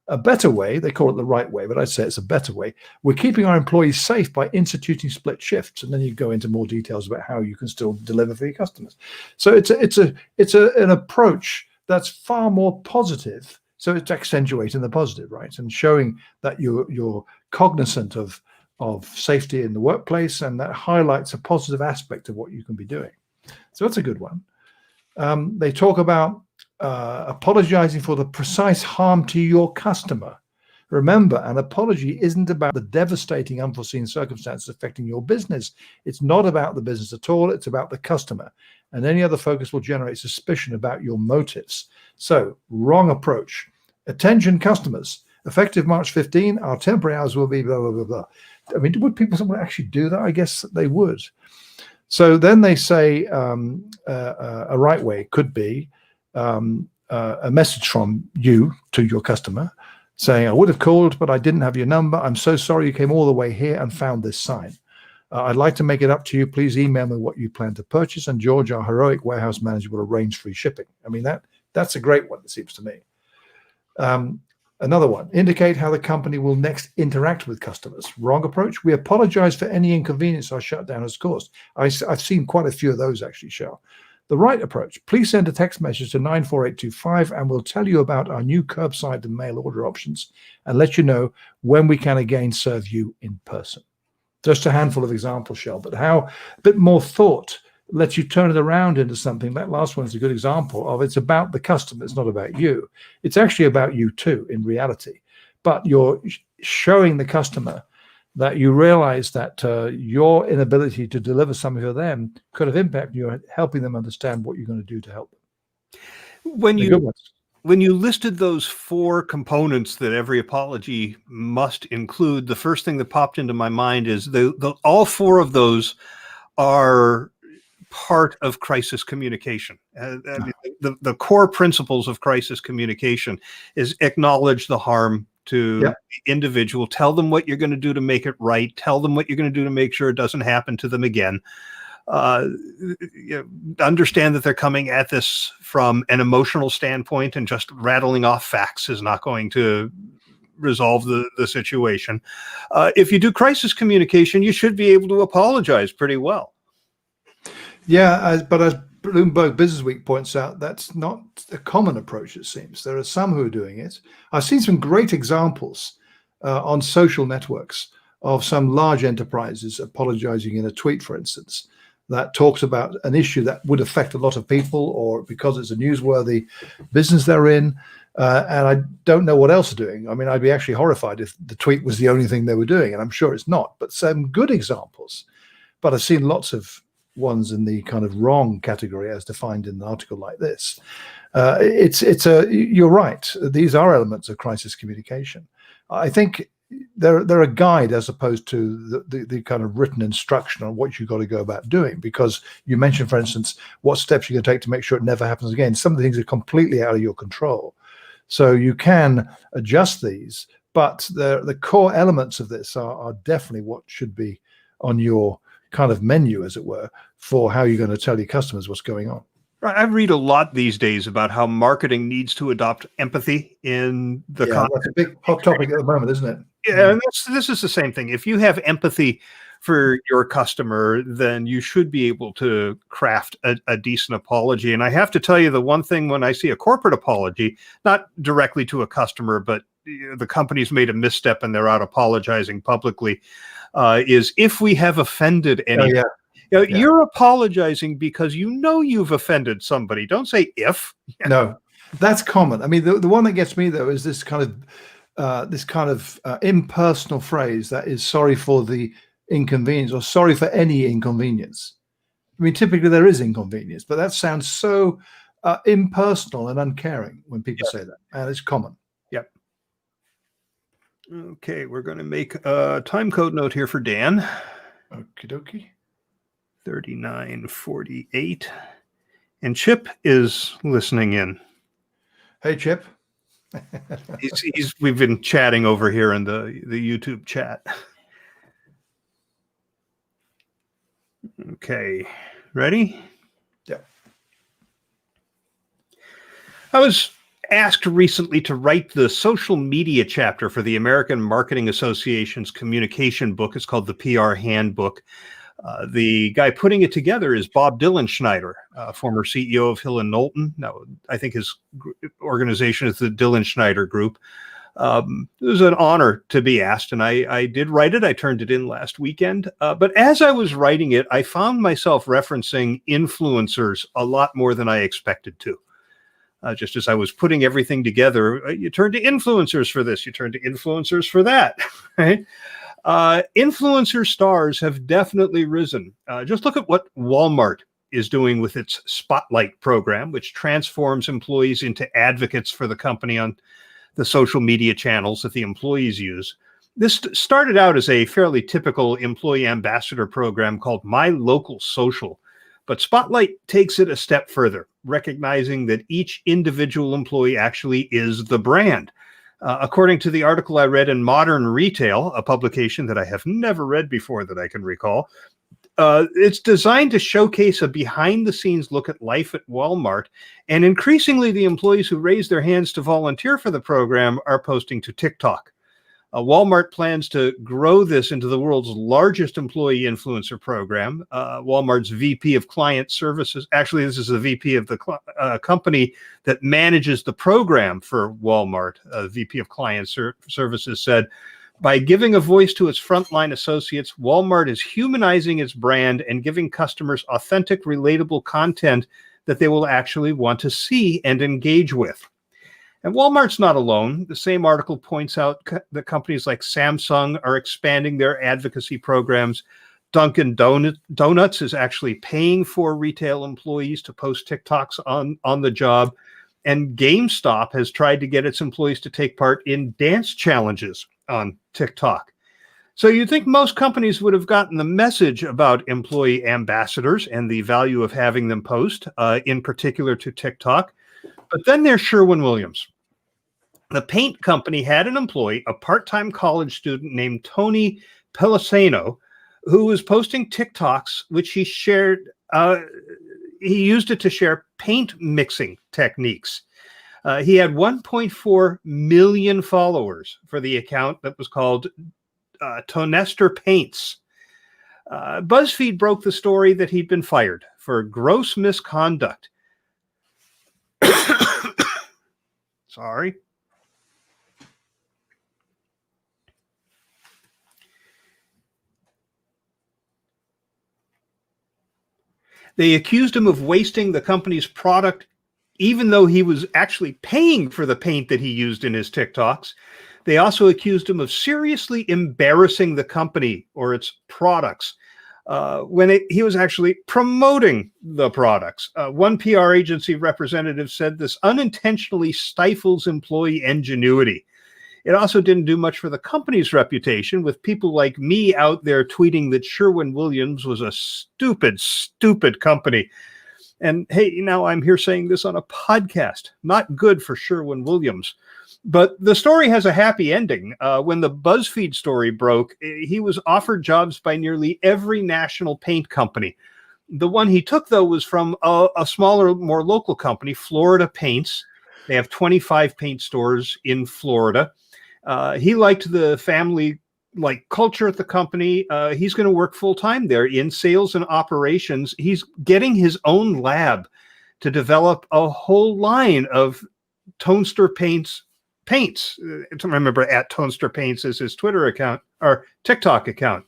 A better way, they call it the right way, but I'd say it's a better way: we're keeping our employees safe by instituting split shifts. And then you go into more details about how you can still deliver for your customers. So it's an approach that's far more positive. So it's accentuating the positive, right? And showing that you're cognizant of safety in the workplace, and that highlights a positive aspect of what you can be doing. So that's a good one. They talk about apologizing for the precise harm to your customer. Remember, an apology isn't about the devastating unforeseen circumstances affecting your business. It's not about the business at all. It's about the customer. And any other focus will generate suspicion about your motives. So, wrong approach. Attention customers. Effective March 15, our temporary hours will be blah, blah, blah, blah. I mean, would people actually do that? I guess they would. So then they say a right way could be a message from you to your customer saying, I would have called, but I didn't have your number. I'm so sorry you came all the way here and found this sign. I'd like to make it up to you. Please email me what you plan to purchase, and George, our heroic warehouse manager, will arrange free shipping. I mean, that's a great one, it seems to me. Another one, indicate how the company will next interact with customers. Wrong approach. We apologize for any inconvenience our shutdown has caused. I've seen quite a few of those actually, Shell. The right approach, please send a text message to 94825 and we'll tell you about our new curbside and mail order options and let you know when we can again serve you in person. Just a handful of examples, Shell, but how a bit more thought lets you turn it around into something. That last one is a good example of it's about the customer. It's not about you. It's actually about you too in reality, but you're showing the customer that you realize that your inability to deliver something for them could have impacted you, helping them understand what you're going to do to help them. When you listed those 4 components that every apology must include, the first thing that popped into my mind is all 4 of those are part of crisis communication. The core principles of crisis communication is acknowledge the harm to the individual, tell them what you're going to do to make it right, tell them what you're going to do to make sure it doesn't happen to them again. Understand that they're coming at this from an emotional standpoint, and just rattling off facts is not going to resolve the situation. If you do crisis communication, you should be able to apologize pretty well. Yeah, but as Bloomberg Business Week points out, that's not a common approach, it seems. There are some who are doing it. I've seen some great examples on social networks of some large enterprises apologizing in a tweet, for instance. that talks about an issue that would affect a lot of people, or because it's a newsworthy business they're in. And I don't know what else they're doing. I mean, I'd be actually horrified if the tweet was the only thing they were doing, and I'm sure it's not. But some good examples. But I've seen lots of ones in the kind of wrong category, as defined in an article like this. You're right. These are elements of crisis communication. I think they're a guide as opposed to the kind of written instruction on what you've got to go about doing. Because you mentioned, for instance, what steps you're going to take to make sure it never happens again. Some of the things are completely out of your control. So you can adjust these, but the core elements of this are definitely what should be on your kind of menu, as it were, for how you're going to tell your customers what's going on. Right. I read a lot these days about how marketing needs to adopt empathy in the content. That's a big hot topic at the moment, isn't it? Yeah, and this is the same thing. If you have empathy for your customer, then you should be able to craft a decent apology. And I have to tell you, the one thing when I see a corporate apology, not directly to a customer, but the company's made a misstep and they're out apologizing publicly, is if we have offended anyone. You're apologizing because you know you've offended somebody. Don't say if. No, that's common. I mean, the one that gets me, though, is this kind of impersonal phrase that is sorry for the inconvenience, or sorry for any inconvenience. I mean, typically there is inconvenience, but that sounds so impersonal and uncaring when people say that, and it's common. Yep. Okay, we're going to make a time code note here for Dan. Okie dokie. 3948. And Chip is listening in. Hey, Chip. We've been chatting over here in the YouTube chat. Okay, ready? Yeah. I was asked recently to write the social media chapter for the American Marketing Association's communication book. It's called the PR Handbook. The guy putting it together is Bob Dylan Schneider, former CEO of Hill and Knowlton. Now, I think his organization is the Dylan Schneider Group. It was an honor to be asked, and I did write it. I turned it in last weekend. But as I was writing it, I found myself referencing influencers a lot more than I expected to. Just as I was putting everything together, you turn to influencers for this, you turn to influencers for that, right? Influencer stars have definitely risen. Just look at what Walmart is doing with its Spotlight program, which transforms employees into advocates for the company on the social media channels that the employees use. This started out as a fairly typical employee ambassador program called My Local Social, but Spotlight takes it a step further, recognizing that each individual employee actually is the brand. According to the article I read in Modern Retail, a publication that I have never read before that I can recall, it's designed to showcase a behind-the-scenes look at life at Walmart, and increasingly the employees who raise their hands to volunteer for the program are posting to TikTok. Walmart plans to grow this into the world's largest employee influencer program. Walmart's VP of Client Services, actually this is the VP of the company that manages the program for Walmart, VP of Client Services said, by giving a voice to its frontline associates, Walmart is humanizing its brand and giving customers authentic, relatable content that they will actually want to see and engage with. And Walmart's not alone. The same article points out that companies like Samsung are expanding their advocacy programs. Dunkin' Donuts is actually paying for retail employees to post TikToks on the job. And GameStop has tried to get its employees to take part in dance challenges on TikTok. So you'd think most companies would have gotten the message about employee ambassadors and the value of having them post, in particular to TikTok. But then there's Sherwin-Williams. The paint company had an employee, a part-time college student named Tony Pelisano, who was posting TikToks, which he shared. He used it to share paint mixing techniques. He had 1.4 million followers for the account that was called Tonester Paints. BuzzFeed broke the story that he'd been fired for gross misconduct. Sorry. They accused him of wasting the company's product, even though he was actually paying for the paint that he used in his TikToks. They also accused him of seriously embarrassing the company or its products when he was actually promoting the products. One PR agency representative said this unintentionally stifles employee ingenuity. It also didn't do much for the company's reputation, with people like me out there tweeting that Sherwin-Williams was a stupid, stupid company. And hey, now I'm here saying this on a podcast. Not good for Sherwin-Williams. But the story has a happy ending. When the BuzzFeed story broke, he was offered jobs by nearly every national paint company. The one he took, though, was from a smaller, more local company, Florida Paints. They have 25 paint stores in Florida. He liked the family culture at the company. He's going to work full time there in sales and operations. He's getting his own lab to develop a whole line of Tonester paints. Remember, at Tonester Paints is his Twitter account or TikTok account.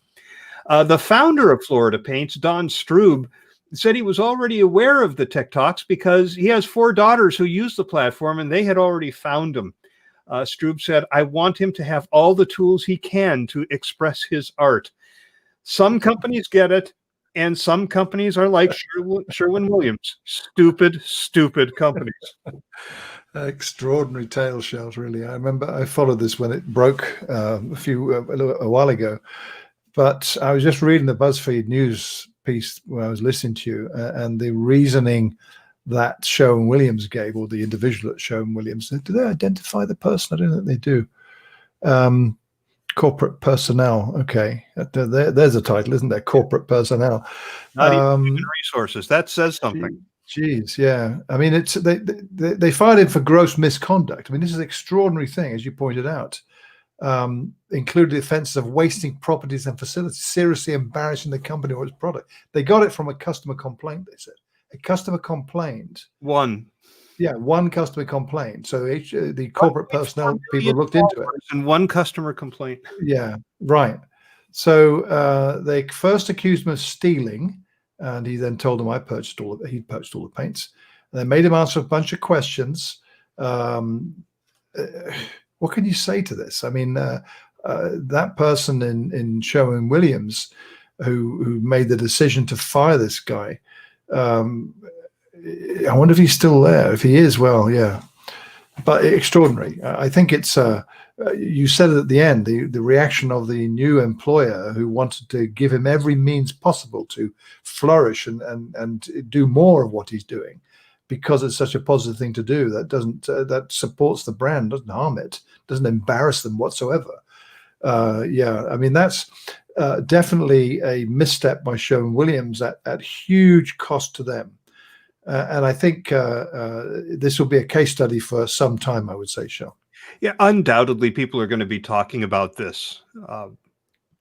The founder of Florida Paints, Don Strube, said he was already aware of the TikToks because he has 4 daughters who use the platform, and they had already found him. Strube said, "I want him to have all the tools he can to express his art." Some companies get it, and some companies are like Sherwin-Williams. Stupid, stupid companies. Extraordinary tale, Shells, really. I remember I followed this when it broke a while ago, but I was just reading the BuzzFeed news piece when I was listening to you, and the reasoning that Sherwin-Williams gave, or the individual at Sherwin-Williams. Do they identify the person? I don't think they do. Corporate personnel. Okay, there's a title, isn't there? Corporate personnel. Not even human resources. That says something. Geez, yeah. I mean, it's they fired him for gross misconduct. I mean, this is an extraordinary thing, as you pointed out. Included the offenses of wasting properties and facilities, seriously embarrassing the company or its product. They got it from a customer complaint, they said. A customer complained. One customer complained. So the corporate personnel people looked into it. And one customer complaint. Yeah, right. So they first accused him of stealing, and he then told them he'd purchased all the paints. And they made him answer a bunch of questions. What can you say to this? I mean, that person in Sherwin-Williams who made the decision to fire this guy, I wonder if he's still there. If he is, well, yeah. But extraordinary. I think it's, you said it at the end, the reaction of the new employer who wanted to give him every means possible to flourish and do more of what he's doing, because it's such a positive thing to do. That supports the brand, doesn't harm it, doesn't embarrass them whatsoever. Yeah, I mean, that's definitely a misstep by Sherwin-Williams at huge cost to them. And I think this will be a case study for some time, I would say, Shel. Yeah, undoubtedly people are going to be talking about this.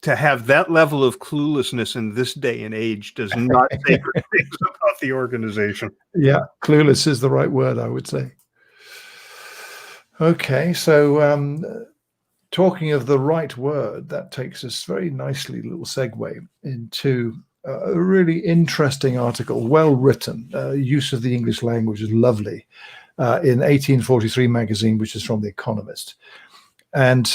To have that level of cluelessness in this day and age does not say good things about the organization. Yeah, clueless is the right word, I would say. Okay, so talking of the right word, that takes us very nicely, little segue into a really interesting article, well written. Use of the English language is lovely. In 1843 magazine, which is from The Economist. And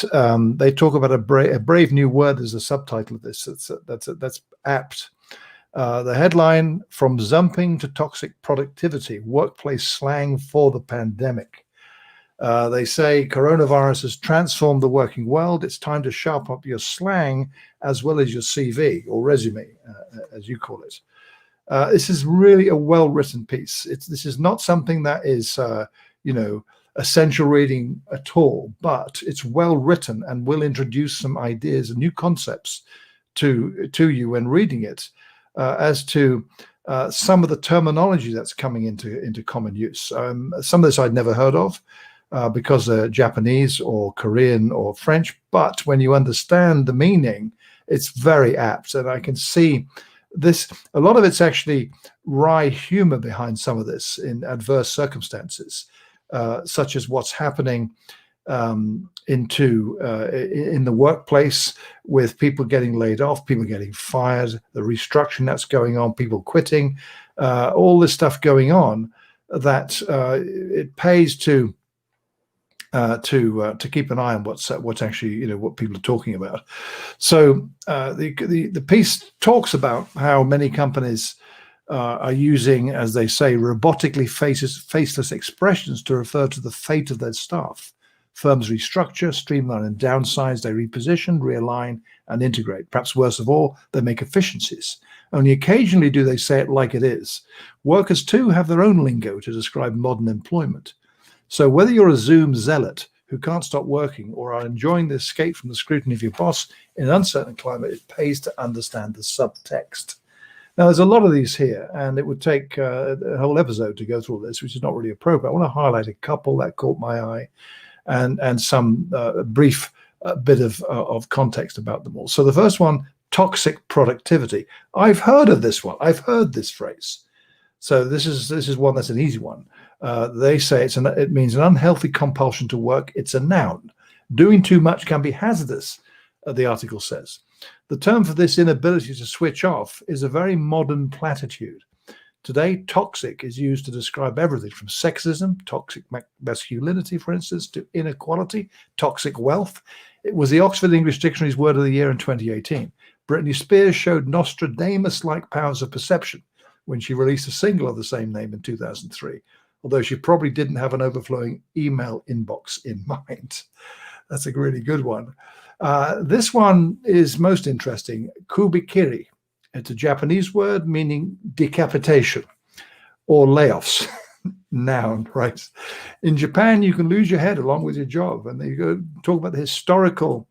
they talk about a brave new word as a subtitle of this. That's apt. The headline, "From Zumping to Toxic Productivity, Workplace Slang for the Pandemic." They say coronavirus has transformed the working world. It's time to sharpen up your slang as well as your CV or resume, as you call it. This is really a well-written piece. This is not something that is, essential reading at all, but it's well-written and will introduce some ideas and new concepts to you when reading it, as to some of the terminology that's coming into common use. Some of this I'd never heard of because they're Japanese or Korean or French, but when you understand the meaning, it's very apt. And I can see a lot of it's actually wry humor behind some of this in adverse circumstances, such as what's happening in the workplace, with people getting laid off, people getting fired, the restructuring that's going on, people quitting, all this stuff going on, that it pays to keep an eye on what's actually, what people are talking about. So the piece talks about how many companies are using, as they say, robotically faceless expressions to refer to the fate of their staff. Firms restructure, streamline and downsize, they reposition, realign and integrate. Perhaps worst of all, they make efficiencies. Only occasionally do they say it like it is. Workers too have their own lingo to describe modern employment. So whether you're a Zoom zealot who can't stop working or are enjoying the escape from the scrutiny of your boss in an uncertain climate, it pays to understand the subtext. Now, there's a lot of these here, and it would take a whole episode to go through all this, which is not really appropriate. I want to highlight a couple that caught my eye, and some brief bit of context about them all. So the first one, toxic productivity. I've heard of this one. I've heard this phrase. So this is one that's an easy one. They say it means an unhealthy compulsion to work. It's a noun. Doing too much can be hazardous, the article says. The term for this inability to switch off is a very modern platitude. Today, toxic is used to describe everything from sexism, toxic masculinity, for instance, to inequality, toxic wealth. It was the Oxford English Dictionary's word of the year in 2018. Britney Spears showed Nostradamus-like powers of perception when she released a single of the same name in 2003, although she probably didn't have an overflowing email inbox in mind. That's a really good one. This one is most interesting, Kubikeri. It's a Japanese word meaning decapitation or layoffs. Noun, right? In Japan, you can lose your head along with your job. And they go talk about the historical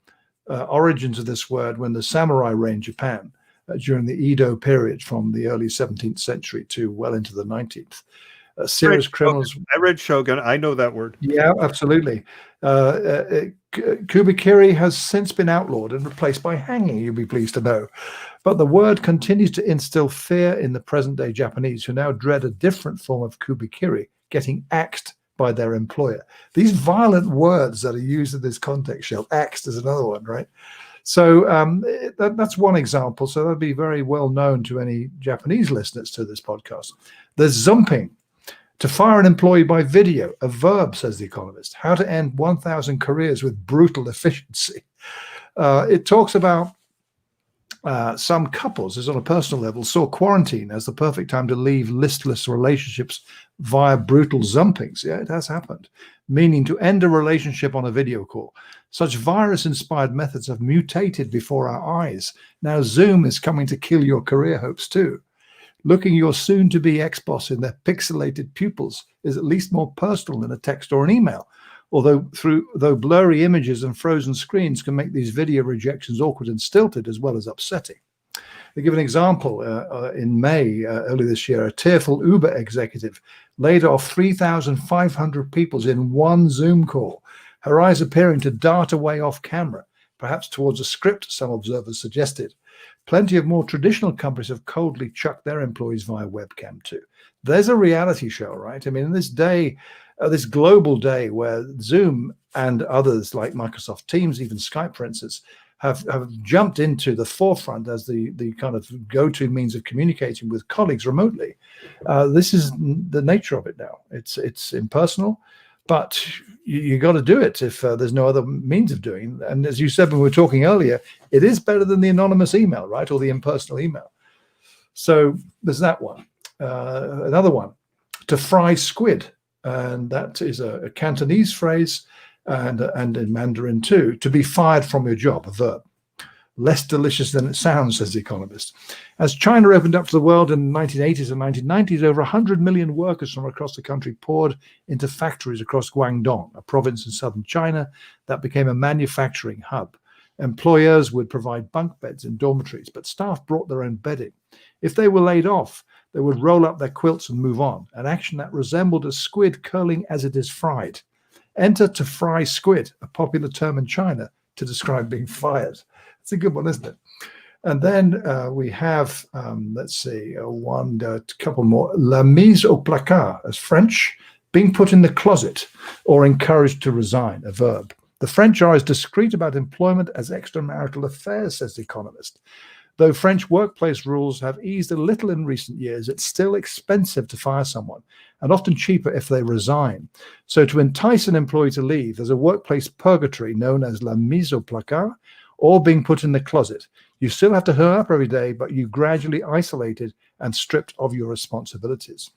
origins of this word when the samurai reigned Japan during the Edo period from the early 17th century to well into the 19th. Serious criminals. I read Shogun. I know that word. Yeah, absolutely. Kubikeri has since been outlawed and replaced by hanging, you'll be pleased to know. But the word continues to instill fear in the present-day Japanese, who now dread a different form of kubikeri, getting axed by their employer. These violent words that are used in this context, Shell, axed is another one, right? So that's one example. So that'd be very well known to any Japanese listeners to this podcast. There's zumping. To fire an employee by video, a verb, says The Economist. How to end 1,000 careers with brutal efficiency. It talks about some couples, as on a personal level, saw quarantine as the perfect time to leave listless relationships via brutal zumpings. Yeah, it has happened. Meaning to end a relationship on a video call. Such virus-inspired methods have mutated before our eyes. Now Zoom is coming to kill your career hopes too. Looking your soon-to-be ex-boss in their pixelated pupils is at least more personal than a text or an email, though blurry images and frozen screens can make these video rejections awkward and stilted as well as upsetting. To give an example, in May early this year, a tearful Uber executive laid off 3,500 people in one Zoom call, her eyes appearing to dart away off camera, perhaps towards a script, some observers suggested. Plenty of more traditional companies have coldly chucked their employees via webcam too. There's a reality show, right? I mean, in this day, this global day where Zoom and others like Microsoft Teams, even Skype, for instance, have jumped into the forefront as the kind of go-to means of communicating with colleagues remotely. This is the nature of it now. It's impersonal, but you got to do it if there's no other means of doing. And as you said when we were talking earlier, it is better than the anonymous email, right, or the impersonal email. So there's that one. Another one, to fry squid, and that is a Cantonese phrase, and in Mandarin too, to be fired from your job, a verb. Less delicious than it sounds, says The Economist. As China opened up to the world in the 1980s and 1990s, over 100 million workers from across the country poured into factories across Guangdong, a province in southern China that became a manufacturing hub. Employers would provide bunk beds in dormitories, but staff brought their own bedding. If they were laid off, they would roll up their quilts and move on, an action that resembled a squid curling as it is fried. Enter to fry squid, a popular term in China to describe being fired. It's a good one, isn't it? And then we have, let's see, a couple more. La mise au placard, as French, being put in the closet or encouraged to resign, a verb. The French are as discreet about employment as extramarital affairs, says The Economist. Though French workplace rules have eased a little in recent years, it's still expensive to fire someone, and often cheaper if they resign. So to entice an employee to leave, there's a workplace purgatory known as la mise au placard, or being put in the closet. You still have to turn up every day, but you gradually isolated and stripped of your responsibilities.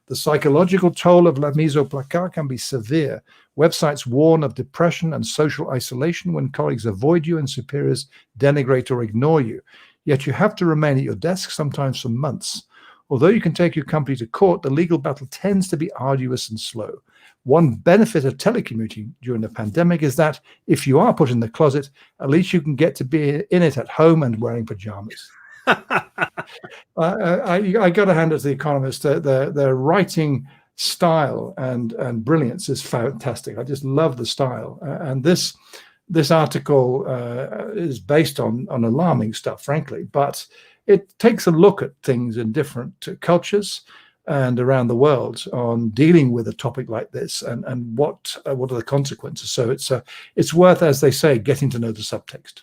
The psychological toll of la mise au placard can be severe. Websites warn of depression and social isolation when colleagues avoid you and superiors denigrate or ignore you. Yet you have to remain at your desk, sometimes for months. Although you can take your company to court, the legal battle tends to be arduous and slow. One benefit of telecommuting during the pandemic is that if you are put in the closet, at least you can get to be in it at home and wearing pajamas. I got to hand it to The Economist. Their writing style and brilliance is fantastic. I just love the style. And this article is based on alarming stuff, frankly, but it takes a look at things in different cultures and around the world on dealing with a topic like this and what are the consequences. So it's worth, as they say, getting to know the subtext.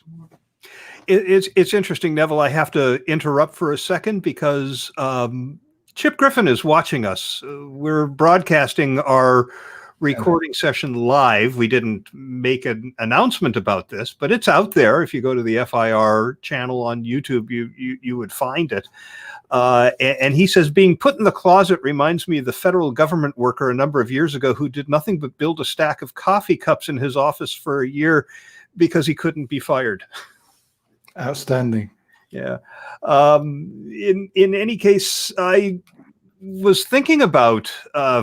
It's interesting, Neville. I have to interrupt for a second because Chip Griffin is watching us. We're broadcasting our recording session live. We didn't make an announcement about this, but it's out there. If you go to the FIR channel on YouTube, you would find it. And he says, being put in the closet reminds me of the federal government worker a number of years ago who did nothing but build a stack of coffee cups in his office for a year because he couldn't be fired. Outstanding. Yeah. In any case, I was thinking about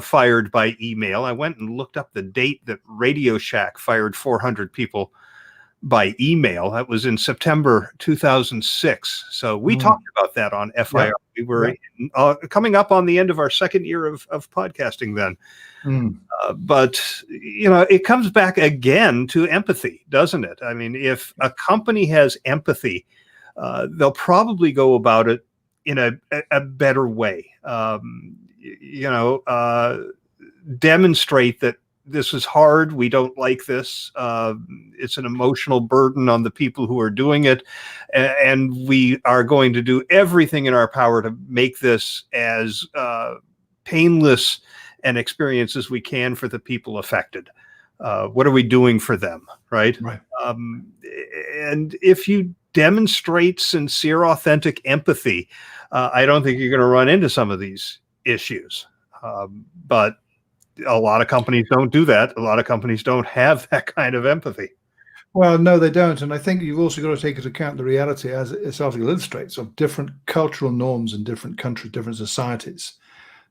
fired by email. I went and looked up the date that Radio Shack fired 400 people by email. That was in September 2006. So we talked about that on FIR. Yeah. We were coming up on the end of our second year of podcasting then. But, it comes back again to empathy, doesn't it? I mean, if a company has empathy, they'll probably go about it in a better way. Demonstrate that this is hard. We don't like this. It's an emotional burden on the people who are doing it. And we are going to do everything in our power to make this as painless an experience as we can for the people affected. What are we doing for them? Right. And if you demonstrate sincere, authentic empathy, I don't think you're going to run into some of these issues. But a lot of companies don't do that. A lot of companies don't have that kind of empathy. Well, no, they don't. And I think you've also got to take into account the reality, as this article illustrates, of different cultural norms in different countries, different societies.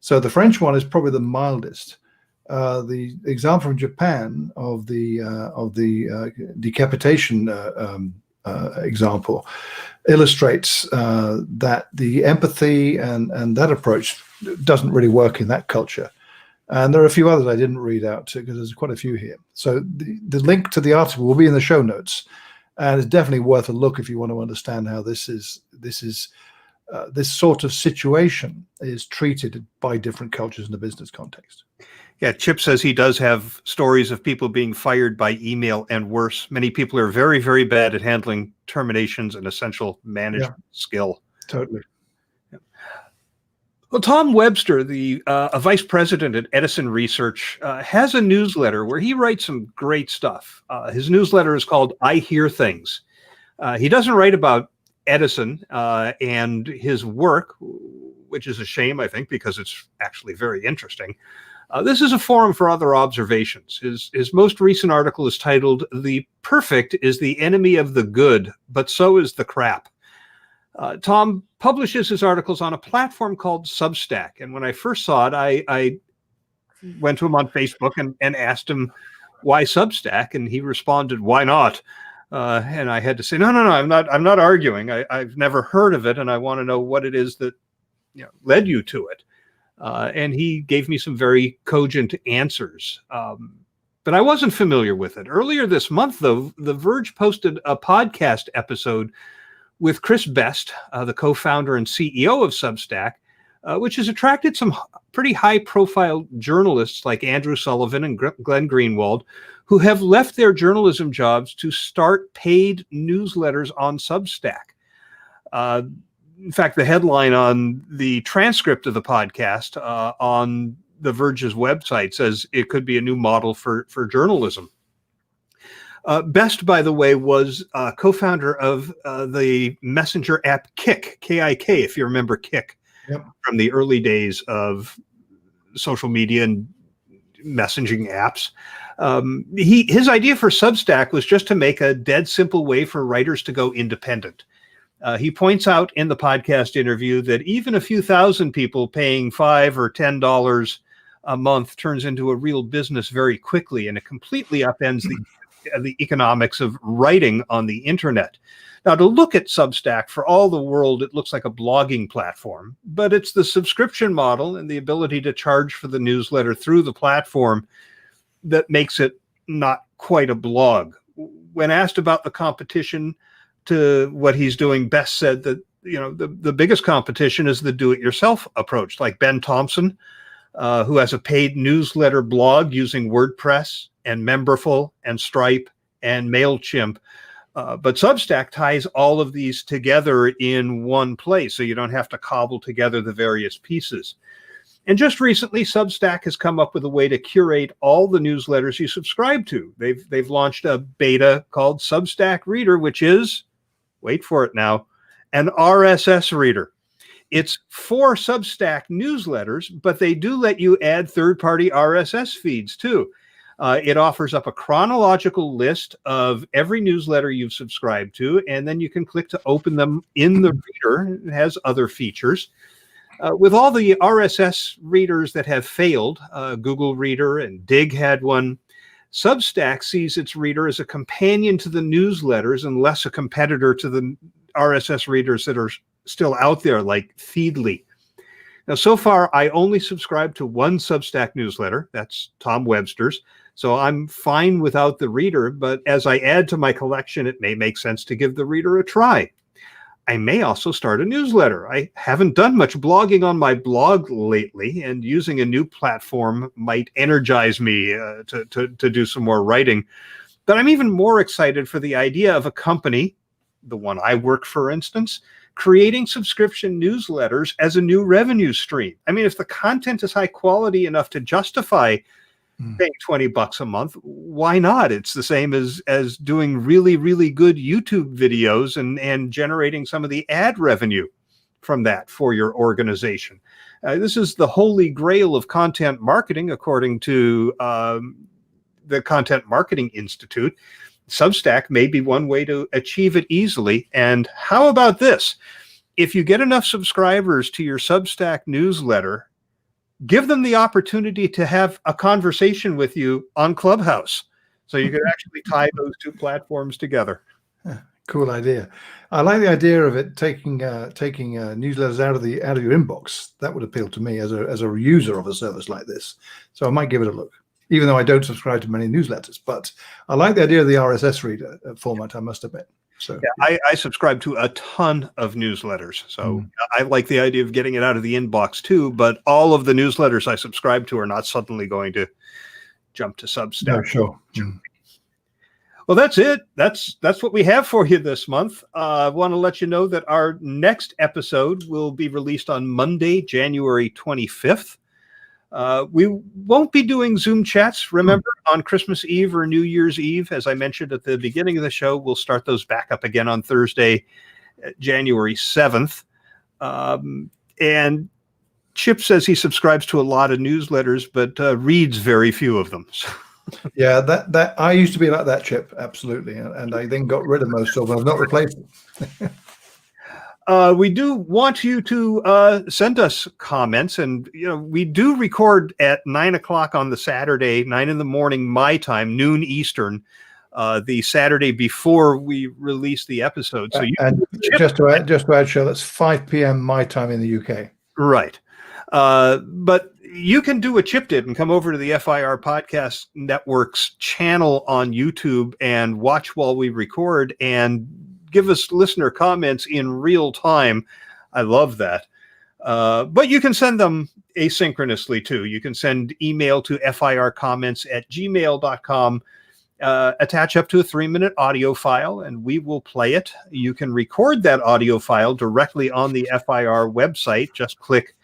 So the French one is probably the mildest. The example from Japan of the decapitation example illustrates that the empathy and that approach doesn't really work in that culture. And there are a few others I didn't read out because there's quite a few here. So the link to the article will be in the show notes, and it's definitely worth a look if you want to understand how this sort of situation is treated by different cultures in the business context. Yeah, Chip says he does have stories of people being fired by email and worse. Many people are very, very bad at handling terminations, an essential management skill. Totally. Well, Tom Webster, a vice president at Edison Research, has a newsletter where he writes some great stuff. His newsletter is called I Hear Things. He doesn't write about Edison and his work, which is a shame, I think, because it's actually very interesting. This is a forum for other observations. His most recent article is titled, "The Perfect is the Enemy of the Good, but so is the Crap." Tom publishes his articles on a platform called Substack. And when I first saw it, I went to him on Facebook and asked him why Substack, and he responded, "Why not?" And I had to say, no, I'm not arguing. I've never heard of it, and I want to know what it is that led you to it. And he gave me some very cogent answers. But I wasn't familiar with it. Earlier this month, though, The Verge posted a podcast episode with Chris Best, the co-founder and CEO of Substack, which has attracted some pretty high-profile journalists like Andrew Sullivan and Glenn Greenwald, who have left their journalism jobs to start paid newsletters on Substack. In fact, the headline on the transcript of the podcast on The Verge's website says it could be a new model for journalism. Best, by the way, was co-founder of the messenger app Kik, K-I-K, if you remember Kik, Yep. from the early days of social media and messaging apps. His idea for Substack was just to make a dead simple way for writers to go independent. He points out in the podcast interview that even a few thousand people paying $5 or $10 a month turns into a real business very quickly, and it completely upends the economics of writing on the internet. Now, to look at Substack, for all the world, it looks like a blogging platform, but it's the subscription model and the ability to charge for the newsletter through the platform that makes it not quite a blog. When asked about the competition to what he's doing, Best said that the biggest competition is the do-it-yourself approach, like Ben Thompson, who has a paid newsletter blog using WordPress and Memberful and Stripe and MailChimp. But Substack ties all of these together in one place, so you don't have to cobble together the various pieces. And just recently, Substack has come up with a way to curate all the newsletters you subscribe to. They've launched a beta called Substack Reader, which is, wait for it now, an RSS reader. It's for Substack newsletters, but they do let you add third-party RSS feeds too. It offers up a chronological list of every newsletter you've subscribed to, and then you can click to open them in the reader. It has other features. With all the RSS readers that have failed, Google Reader and Dig had one, Substack sees its reader as a companion to the newsletters and less a competitor to the RSS readers that are still out there, like Feedly. Now, so far, I only subscribe to one Substack newsletter. That's Tom Webster's. So I'm fine without the reader, but as I add to my collection, it may make sense to give the reader a try. I may also start a newsletter. I haven't done much blogging on my blog lately, and using a new platform might energize me to do some more writing. But I'm even more excited for the idea of a company, the one I work for instance, creating subscription newsletters as a new revenue stream. I mean, if the content is high quality enough to justify paying $20 a month, why not? It's the same as doing really, really good YouTube videos and generating some of the ad revenue from that for your organization. This is the holy grail of content marketing, according to the Content Marketing Institute. Substack may be one way to achieve it easily. And how about this? If you get enough subscribers to your Substack newsletter, give them the opportunity to have a conversation with you on Clubhouse. So you can actually tie those two platforms together. Cool idea. I like the idea of it taking newsletters out of your inbox. That would appeal to me as a user of a service like this. So I might give it a look, even though I don't subscribe to many newsletters. But I like the idea of the RSS reader format, I must admit. So yeah, I subscribe to a ton of newsletters. So I like the idea of getting it out of the inbox too, but all of the newsletters I subscribe to are not suddenly going to jump to Substack. No, sure. Well, that's it. That's what we have for you this month. I want to let you know that our next episode will be released on Monday, January 25th. We won't be doing Zoom chats, remember, on Christmas Eve or New Year's Eve. As I mentioned at the beginning of the show, we'll start those back up again on Thursday, January 7th. And Chip says he subscribes to a lot of newsletters, but reads very few of them. Yeah, that I used to be like that, Chip, absolutely. And I then got rid of most of them. I've not replaced them. We do want you to send us comments, and we do record at 9 o'clock on the Saturday, 9 in the morning my time, noon Eastern, the Saturday before we release the episode. So just to add, Shell, it's 5 p.m. my time in the UK. Right, but you can do what Chip did and come over to the FIR Podcast Network's channel on YouTube and watch while we record and give us listener comments in real time. I love that. But you can send them asynchronously too. You can send email to fircomments@gmail.com. Attach up to a 3-minute audio file and we will play it. You can record that audio file directly on the FIR website. Just click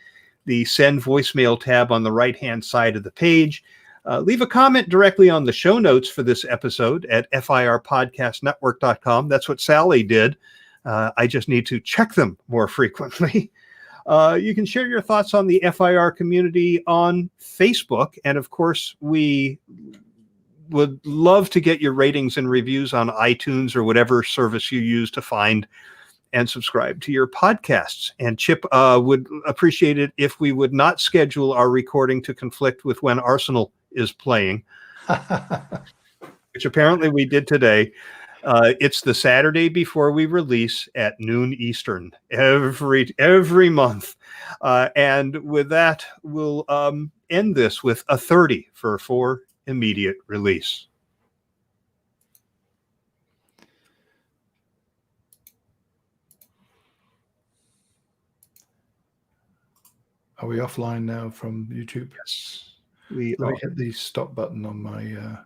the send voicemail tab on the right-hand side of the page. Leave a comment directly on the show notes for this episode at firpodcastnetwork.com. That's what Sally did. I just need to check them more frequently. You can share your thoughts on the FIR community on Facebook. And of course, we would love to get your ratings and reviews on iTunes or whatever service you use to find and subscribe to your podcasts. And Chip would appreciate it if we would not schedule our recording to conflict with when Arsenal is playing, which apparently we did today. It's the Saturday before we release at noon Eastern every month. And with that, we'll end this with a 30 for immediate release. Are we offline now from YouTube? Yes. Let me hit the stop button on my